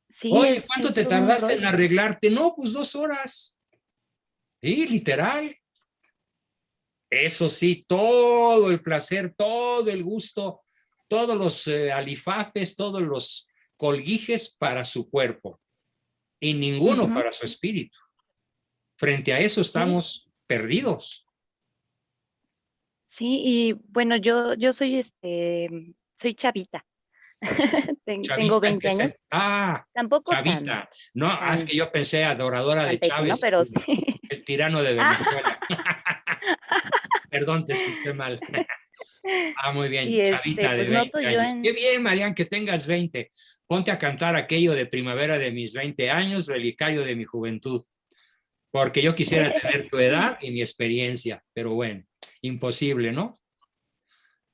sí, Oye, ¿cuánto es te todo un tardaste en rollo. arreglarte? No, pues 2 horas. Sí, literal. Eso sí, todo el placer, todo el gusto, todos los alifafes, todos los colguijes para su cuerpo y ninguno Ujú, para su espíritu. Frente a eso sí, estamos perdidos. sí, y bueno, yo soy soy chavita. Tengo Chavista, ¿en 20 qué años, se? Ah, tampoco chavita. No, es tan, que yo pensé adoradora tan de tequi, ¿no? Chávez, Pero sí. el tirano de Ah, Venezuela. Perdón, te escuché mal. Ah, muy bien, y chavita de pues noto 20 yo años. Qué en, bien, Marian, que tengas 20. Ponte a cantar aquello de primavera de mis 20 años, relicario de mi juventud, porque yo quisiera tener tu edad y mi experiencia, pero bueno, imposible, ¿no?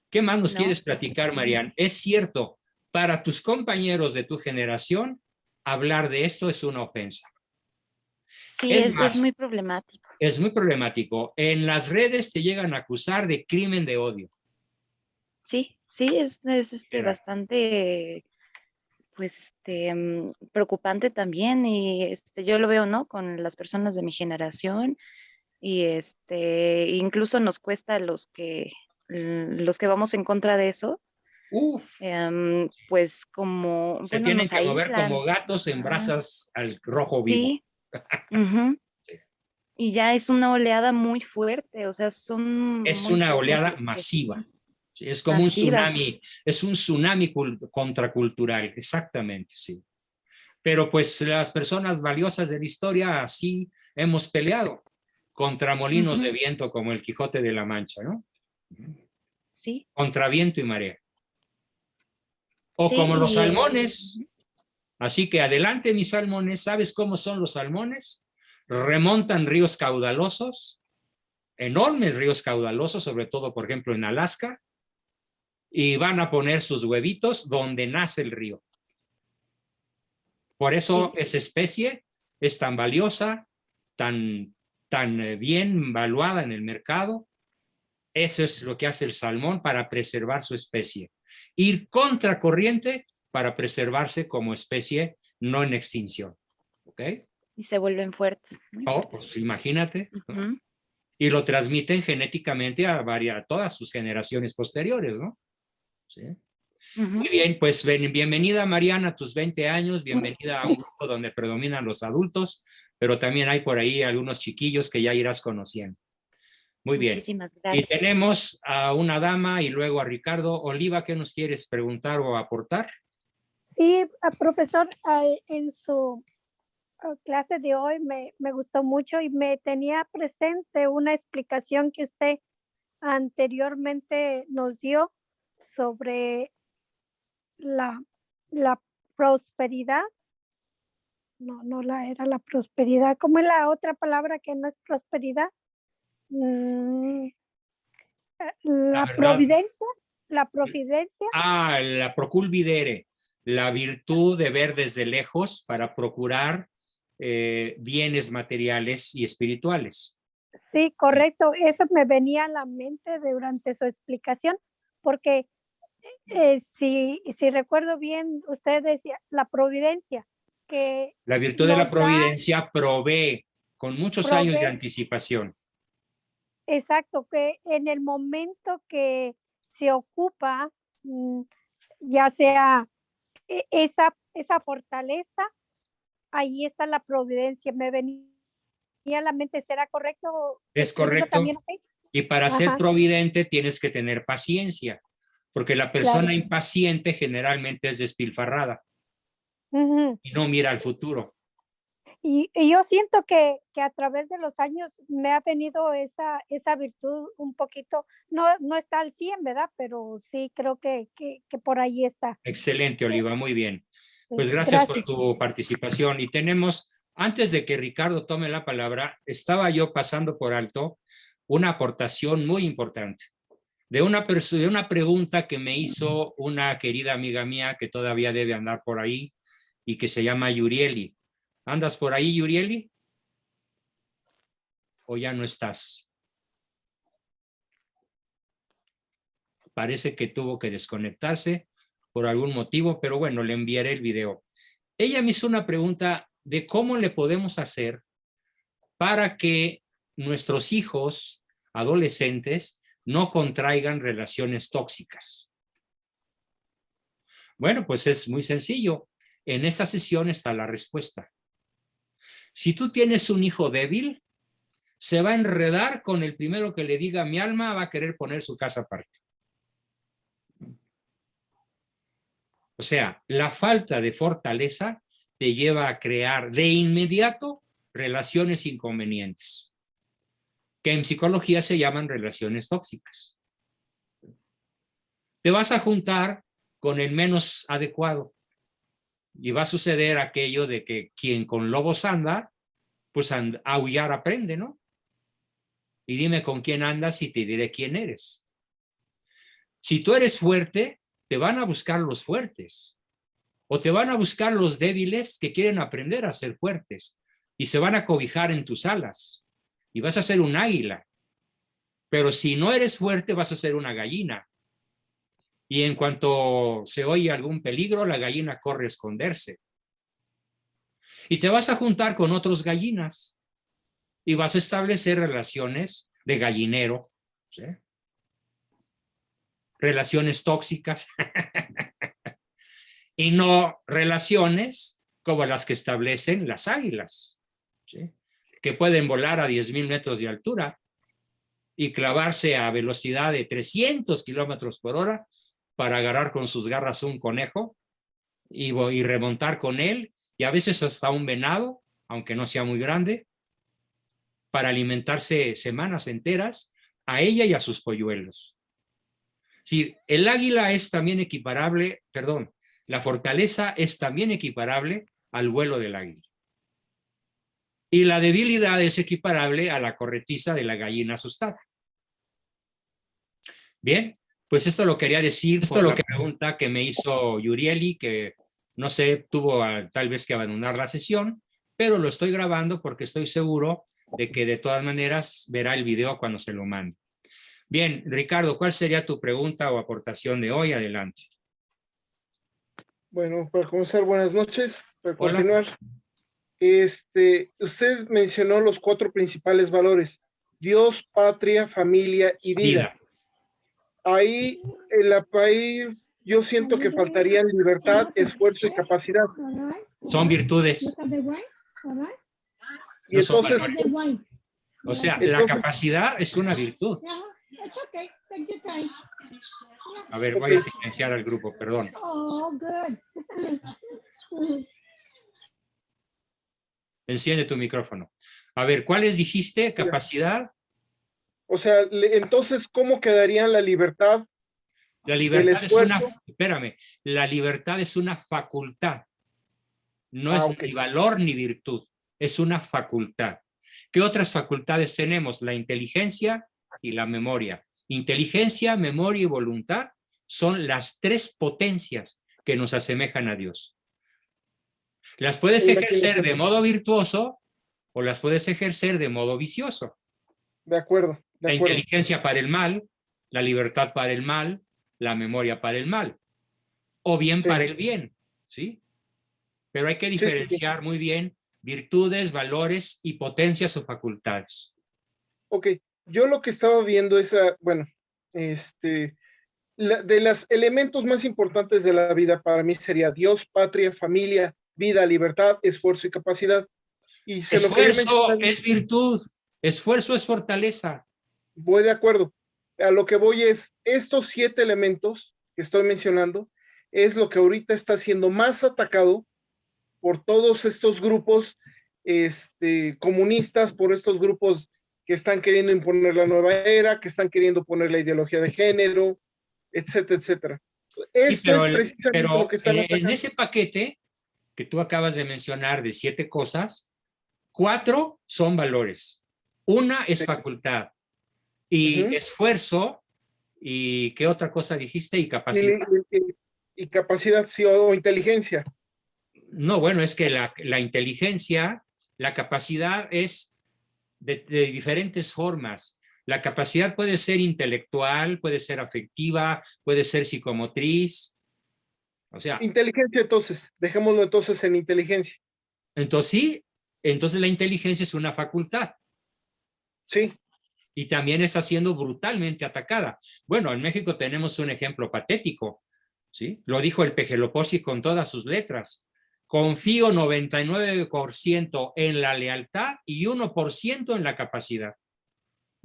¿Qué más nos no, quieres pues sí. platicar, Marian? Es cierto, para tus compañeros de tu generación, hablar de esto es una ofensa. Sí, Es es más, muy problemático. es muy problemático. En las redes te llegan a acusar de crimen de odio. Sí, sí, es Era, bastante, pues, preocupante también y yo lo veo, ¿no? Con las personas de mi generación y incluso nos cuesta a los que vamos en contra de eso, uf, pues como, se bueno, tienen nos que mover como aíslan. gatos en Ajá, brasas al rojo vivo. sí, ujú, y ya es una oleada muy fuerte, o sea, son Es muy una pocos oleada los que masiva. Es como un masiva. tsunami, es un tsunami contracultural, exactamente, sí. Pero pues las personas valiosas de la historia sí hemos peleado contra molinos de Ujú, viento como el Quijote de la Mancha, ¿no? sí, Contra viento y marea. O sí, como los y salmones. Así que adelante, mis salmones. ¿Sabes cómo son los salmones? Remontan ríos caudalosos, enormes ríos caudalosos, sobre todo, por ejemplo, en Alaska, y van a poner sus huevitos donde nace el río. Por eso sí, esa especie es tan valiosa, tan bien valuada en el mercado. Eso es lo que hace el salmón para preservar su especie. Ir contracorriente para preservarse como especie no en extinción. ¿Ok? y se vuelven fuertes, muy Oh, fuertes. pues imagínate, ¿no? Ujú, Y lo transmiten genéticamente a todas sus generaciones posteriores, ¿no? Sí. Muy ujú. bien, pues bienvenida Mariana a tus 20 años, bienvenida a un grupo donde predominan los adultos, pero también hay por ahí algunos chiquillos que ya irás conociendo. Muy bien. Muchísimas Y gracias. tenemos a una dama y luego a Ricardo. Oliva, ¿qué nos quieres preguntar o aportar? Sí, profesor, en su clase de hoy me gustó mucho y me tenía presente una explicación que usted anteriormente nos dio sobre la, la prosperidad. No era la prosperidad. ¿Cómo es la otra palabra que no es prosperidad? Mm, La la verdad. providencia, la providencia. Ah, la proculvidere, la virtud de ver desde lejos para procurar bienes materiales y espirituales. Sí, correcto. Eso me venía a la mente durante su explicación, porque si recuerdo bien, usted decía la providencia, que La virtud de la nos da, providencia provee con muchos años de provee, anticipación. exacto, que en el momento que se ocupa, ya sea esa fortaleza, ahí está la providencia. Me venía a la mente, ¿será correcto ¿Es escribirlo también correcto? así? Y para ser Ajá, providente tienes que tener paciencia, porque la claro. persona impaciente generalmente es despilfarrada Ujú. y no mira al futuro. Y yo siento que a través de los años me ha venido esa virtud un poquito, no está al 100, ¿verdad? Pero sí creo que por ahí está. Excelente, Oliva, muy bien. Pues Sí, gracias por tu participación. Y tenemos, antes de que Ricardo tome la palabra, estaba yo pasando por alto una aportación muy importante de una pregunta que me hizo una querida amiga mía que todavía debe andar por ahí y que se llama Yurieli. ¿Andas por ahí, Yurieli? ¿O ya no estás? Parece que tuvo que desconectarse por algún motivo, pero bueno, le enviaré el video. Ella me hizo una pregunta de cómo le podemos hacer para que nuestros hijos adolescentes no contraigan relaciones tóxicas. Bueno, pues es muy sencillo. En esta sesión está la respuesta. Si tú tienes un hijo débil, se va a enredar con el primero que le diga mi alma, va a querer poner su casa aparte. O sea, la falta de fortaleza te lleva a crear de inmediato relaciones inconvenientes, que en psicología se llaman relaciones tóxicas. Te vas a juntar con el menos adecuado y va a suceder aquello de que quien con lobos anda, pues a aullar aprende, ¿no? Y dime con quién andas y te diré quién eres. Si tú eres fuerte, te van a buscar los fuertes o te van a buscar los débiles que quieren aprender a ser fuertes y se van a cobijar en tus alas y vas a ser un águila. Pero si no eres fuerte, vas a ser una gallina. Y en cuanto se oye algún peligro, la gallina corre a esconderse. Y te vas a juntar con otros gallinas y vas a establecer relaciones de gallinero, ¿sí? Relaciones tóxicas y no relaciones como las que establecen las águilas, ¿sí? Que pueden volar a 10,000 metros de altura y clavarse a velocidad de 300 kilómetros por hora para agarrar con sus garras un conejo y remontar con él, y a veces hasta un venado, aunque no sea muy grande, para alimentarse semanas enteras a ella y a sus polluelos. Sí, el águila es también equiparable, perdón, la fortaleza es también equiparable al vuelo del águila. Y la debilidad es equiparable a la corretiza de la gallina asustada. Bien, pues esto lo quería decir, esto es lo que pregunta que me hizo Yurieli, que no sé, tuvo tal vez que abandonar la sesión, pero lo estoy grabando porque estoy seguro de que de todas maneras verá el video cuando se lo mande. Bien, Ricardo, ¿cuál sería tu pregunta o aportación de hoy? Adelante. Bueno, para comenzar, buenas noches. Para Hola. continuar, usted mencionó los 4 principales valores: Dios, patria, familia y vida. Ahí, yo siento que faltarían libertad, esfuerzo y capacidad. Son virtudes. Y No son entonces, valores. O sea, la capacidad es una virtud. A ver, voy a silenciar al grupo, perdón. Enciende tu micrófono. A ver, ¿cuáles dijiste? ¿Capacidad? O sea, entonces, ¿cómo quedaría la libertad? La libertad es una, espérame, la libertad es una facultad. No es ni valor ni virtud, es una facultad. ¿Qué otras facultades tenemos? La inteligencia y la memoria. Inteligencia, memoria y voluntad son las 3 potencias que nos asemejan a Dios. Las puedes ejercer de modo virtuoso o las puedes ejercer de modo vicioso. De acuerdo. La inteligencia para el mal, la libertad para el mal, la memoria para el mal, o bien para el bien, ¿sí? Pero hay que diferenciar muy bien virtudes, valores y potencias o facultades. Ok, yo lo que estaba viendo es, bueno, de los elementos más importantes de la vida para mí sería Dios, patria, familia, vida, libertad, esfuerzo y capacidad. Y esfuerzo es virtud, esfuerzo es fortaleza. Voy de acuerdo. A lo que voy es, estos 7 elementos que estoy mencionando es lo que ahorita está siendo más atacado por todos estos grupos comunistas, por estos grupos que están queriendo imponer la nueva era, que están queriendo poner la ideología de género, etcétera, etcétera. Esto es precisamente lo que están atacando. En ese paquete que tú acabas de mencionar de 7 cosas, 4 son valores. Una es facultad y esfuerzo. ¿Y qué otra cosa dijiste? Y capacidad. Y capacidad, sí, o inteligencia. No, bueno, es que la inteligencia, la capacidad es de diferentes formas. La capacidad puede ser intelectual, puede ser afectiva, puede ser psicomotriz. O sea. Inteligencia, entonces, dejémoslo entonces en inteligencia. Entonces sí, entonces la inteligencia es una facultad. Sí. Y también está siendo brutalmente atacada. Bueno, en México tenemos un ejemplo patético, ¿sí? Lo dijo el Pejeloposi con todas sus letras. Confío 99% en la lealtad y 1% en la capacidad.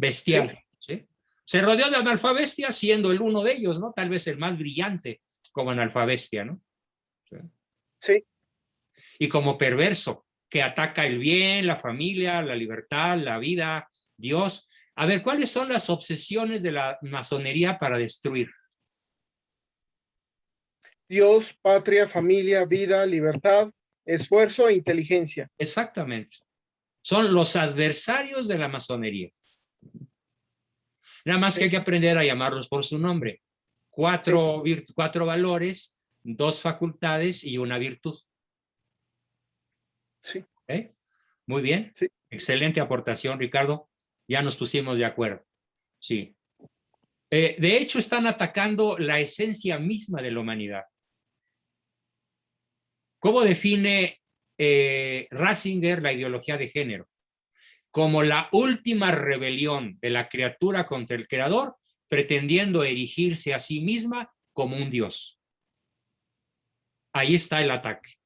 Bestial, ¿sí? Se rodeó de analfabestia siendo el uno de ellos, ¿no? Tal vez el más brillante como analfabestia, ¿no? Sí. Y como perverso, que ataca el bien, la familia, la libertad, la vida, Dios. A ver, ¿cuáles son las obsesiones de la masonería para destruir? Dios, patria, familia, vida, libertad, esfuerzo e inteligencia. Exactamente. Son los adversarios de la masonería. Nada más que hay que aprender a llamarlos por su nombre. 4 valores, 2 facultades y una virtud. Sí. ¿Okay? Muy bien. Sí. Excelente aportación, Ricardo. Ya nos pusimos de acuerdo. Sí. De hecho, están atacando la esencia misma de la humanidad. ¿Cómo define Ratzinger la ideología de género? Como la última rebelión de la criatura contra el creador, pretendiendo erigirse a sí misma como un dios. Ahí está el ataque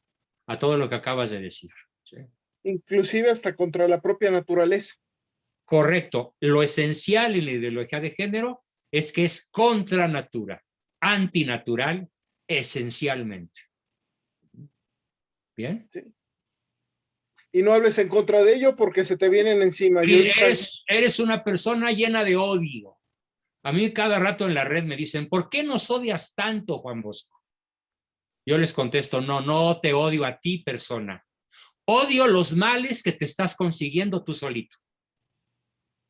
a todo lo que acabas de decir. ¿Sí? Inclusive hasta contra la propia naturaleza. Correcto. Lo esencial en la ideología de género es que es contra natura, antinatural, esencialmente. ¿Bien? Sí. Y no hables en contra de ello porque se te vienen encima. Eres una persona llena de odio. A mí cada rato en la red me dicen, ¿por qué nos odias tanto, Juan Bosco? Yo les contesto, no te odio a ti, persona. Odio los males que te estás consiguiendo tú solito.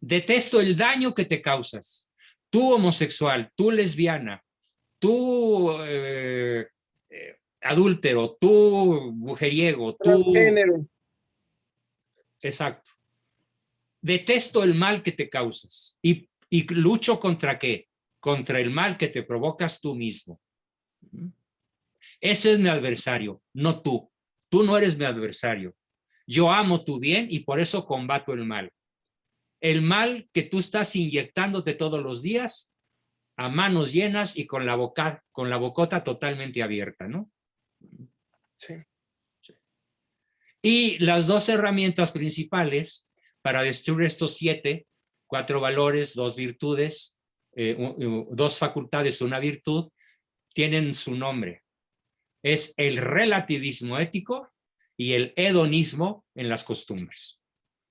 Detesto el daño que te causas. Tú homosexual, tú lesbiana, tú adúltero, tú mujeriego, tú... Transgénero. Exacto. Detesto el mal que te causas y lucho contra ¿qué? Contra el mal que te provocas tú mismo. Ese es mi adversario, no tú. Tú no eres mi adversario. Yo amo tu bien y por eso combato el mal. El mal que tú estás inyectándote todos los días a manos llenas y con la bocota totalmente abierta, ¿no? Sí. Y las 2 herramientas principales para destruir estos 7, 4 valores, 2 virtudes, 2 facultades, una virtud, tienen su nombre. Es el relativismo ético y el hedonismo en las costumbres.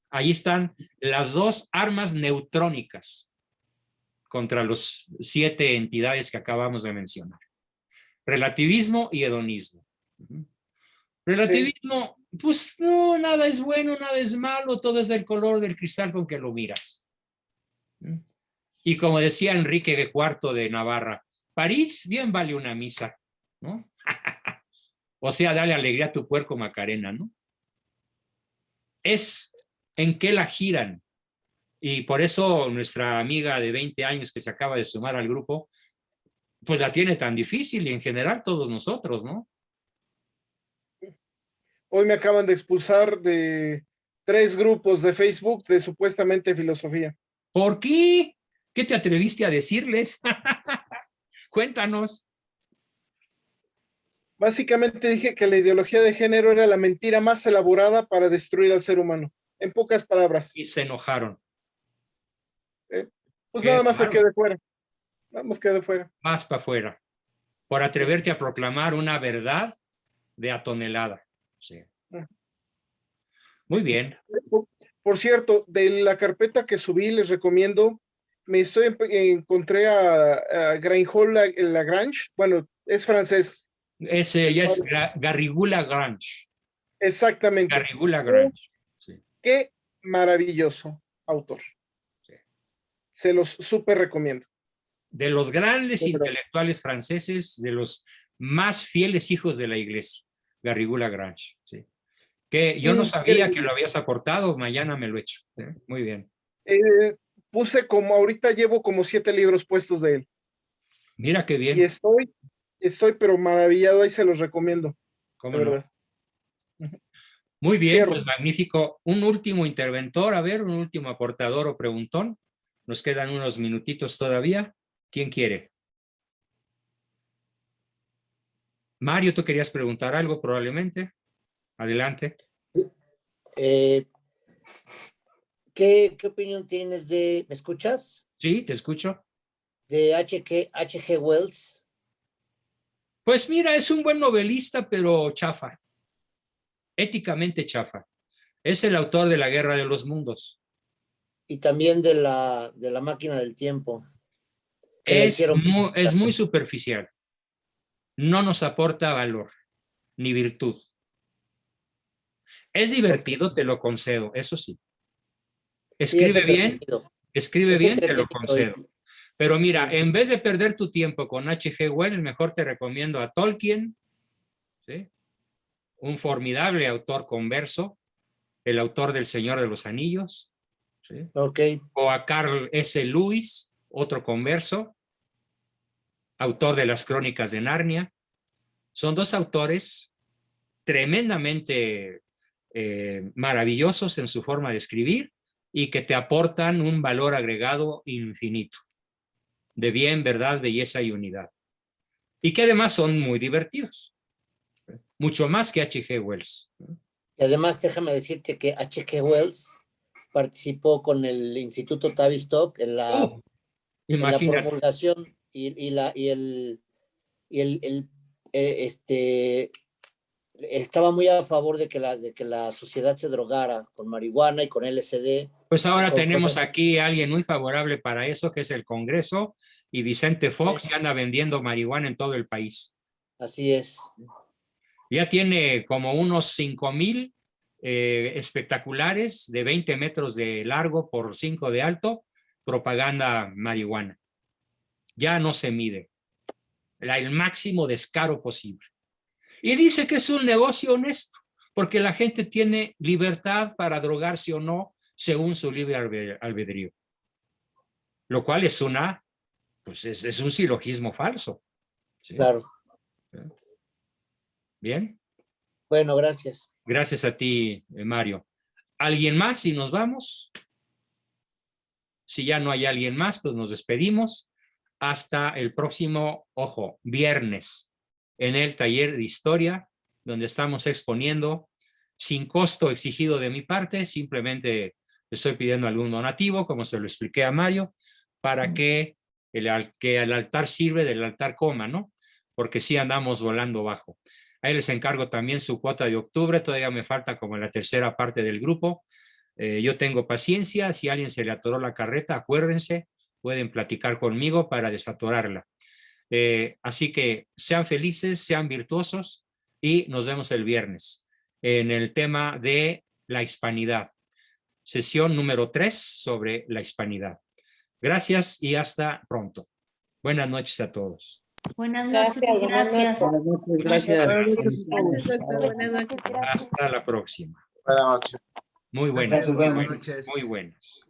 Ahí están las 2 armas neutrónicas contra los 7 entidades que acabamos de mencionar. Relativismo y hedonismo. Relativismo, pues no, nada es bueno, nada es malo, todo es del color del cristal con que lo miras. Y como decía Enrique IV de Navarra, París bien vale una misa, ¿no? O sea, dale alegría a tu puerco Macarena, ¿no? Es en qué la giran. Y por eso nuestra amiga de 20 años que se acaba de sumar al grupo, pues la tiene tan difícil y en general todos nosotros, ¿no? Hoy me acaban de expulsar de 3 grupos de Facebook de supuestamente filosofía. ¿Por qué? ¿Qué te atreviste a decirles? Cuéntanos. Básicamente dije que la ideología de género era la mentira más elaborada para destruir al ser humano. En pocas palabras. Y se enojaron. Pues nada más se quede fuera. Nada más quede fuera. Más para afuera. Por atreverte a proclamar una verdad de a tonelada. Sí. Muy bien. Por cierto, de la carpeta que subí, les recomiendo, encontré a Greinhold Lagrange, bueno, es francés. Ese ya es Garrigou Lagrange. Exactamente. Garrigou Lagrange. Sí. Qué maravilloso autor. Sí. Se los súper recomiendo. De los grandes intelectuales franceses, de los más fieles hijos de la iglesia, Garrigou Lagrange. Sí. Que yo no sabía que lo habías aportado, mañana me lo echo. Muy bien. Ahorita llevo como 7 libros puestos de él. Mira qué bien. Y estoy pero maravillado, ahí se los recomiendo. ¿Cómo de no? verdad. Muy bien, Cierro. pues magnífico. Un último interventor, a ver, un último aportador o preguntón. Nos quedan unos minutitos todavía. ¿Quién quiere? Mario, tú querías preguntar algo probablemente. Adelante. ¿Qué opinión tienes de, ¿me escuchas? Sí, te escucho. De H.G. Wells. Pues mira, es un buen novelista, pero chafa. Éticamente chafa. Es el autor de La Guerra de los Mundos. Y también de la Máquina del Tiempo. Es muy superficial. No nos aporta valor ni virtud. Es divertido, te lo concedo, eso sí. Escribe bien, te lo concedo. Pero mira, en vez de perder tu tiempo con H.G. Wells, mejor te recomiendo a Tolkien, ¿sí? Un formidable autor converso, el autor del Señor de los Anillos, ¿sí? O a Carl S. Lewis, otro converso, autor de las Crónicas de Narnia. Son dos autores tremendamente maravillosos en su forma de escribir y que te aportan un valor agregado infinito de bien, verdad, belleza y unidad. Y que además son muy divertidos, mucho más que H.G. Wells. Y además déjame decirte que H.G. Wells participó con el Instituto Tavistock en la promulgación estaba muy a favor de que la sociedad se drogara con marihuana y con LSD. Pues ahora tenemos aquí a alguien muy favorable para eso, que es el Congreso, y Vicente Fox ya anda vendiendo marihuana en todo el país. Así es. Ya tiene como unos 5,000 espectaculares de 20 metros de largo por 5 de alto, propaganda marihuana. Ya no se mide. El máximo descaro posible. Y dice que es un negocio honesto, porque la gente tiene libertad para drogarse o no, según su libre albedrío. Lo cual es es un silogismo falso. ¿Sí? Claro. Bien. Bueno, gracias. Gracias a ti, Mario. ¿Alguien más y nos vamos? Si ya no hay alguien más, pues nos despedimos. Hasta el próximo, viernes, en el taller de historia, donde estamos exponiendo sin costo exigido de mi parte, simplemente estoy pidiendo algún donativo, como se lo expliqué a Mario, para que el altar sirve del altar coma, ¿no? Porque sí andamos volando bajo. Ahí les encargo también su cuota de octubre, todavía me falta como la tercera parte del grupo. Yo tengo paciencia, si a alguien se le atoró la carreta, acuérdense, pueden platicar conmigo para desatorarla. Así que sean felices, sean virtuosos y nos vemos el viernes en el tema de la hispanidad. Sesión número 3 sobre la hispanidad. Gracias y hasta pronto. Buenas noches a todos. Buenas noches y gracias. Buenas noches, gracias. Gracias, doctor. Buenas noches. Hasta la próxima. Buenas noches. Muy buenas. Buenas noches. Muy buenas.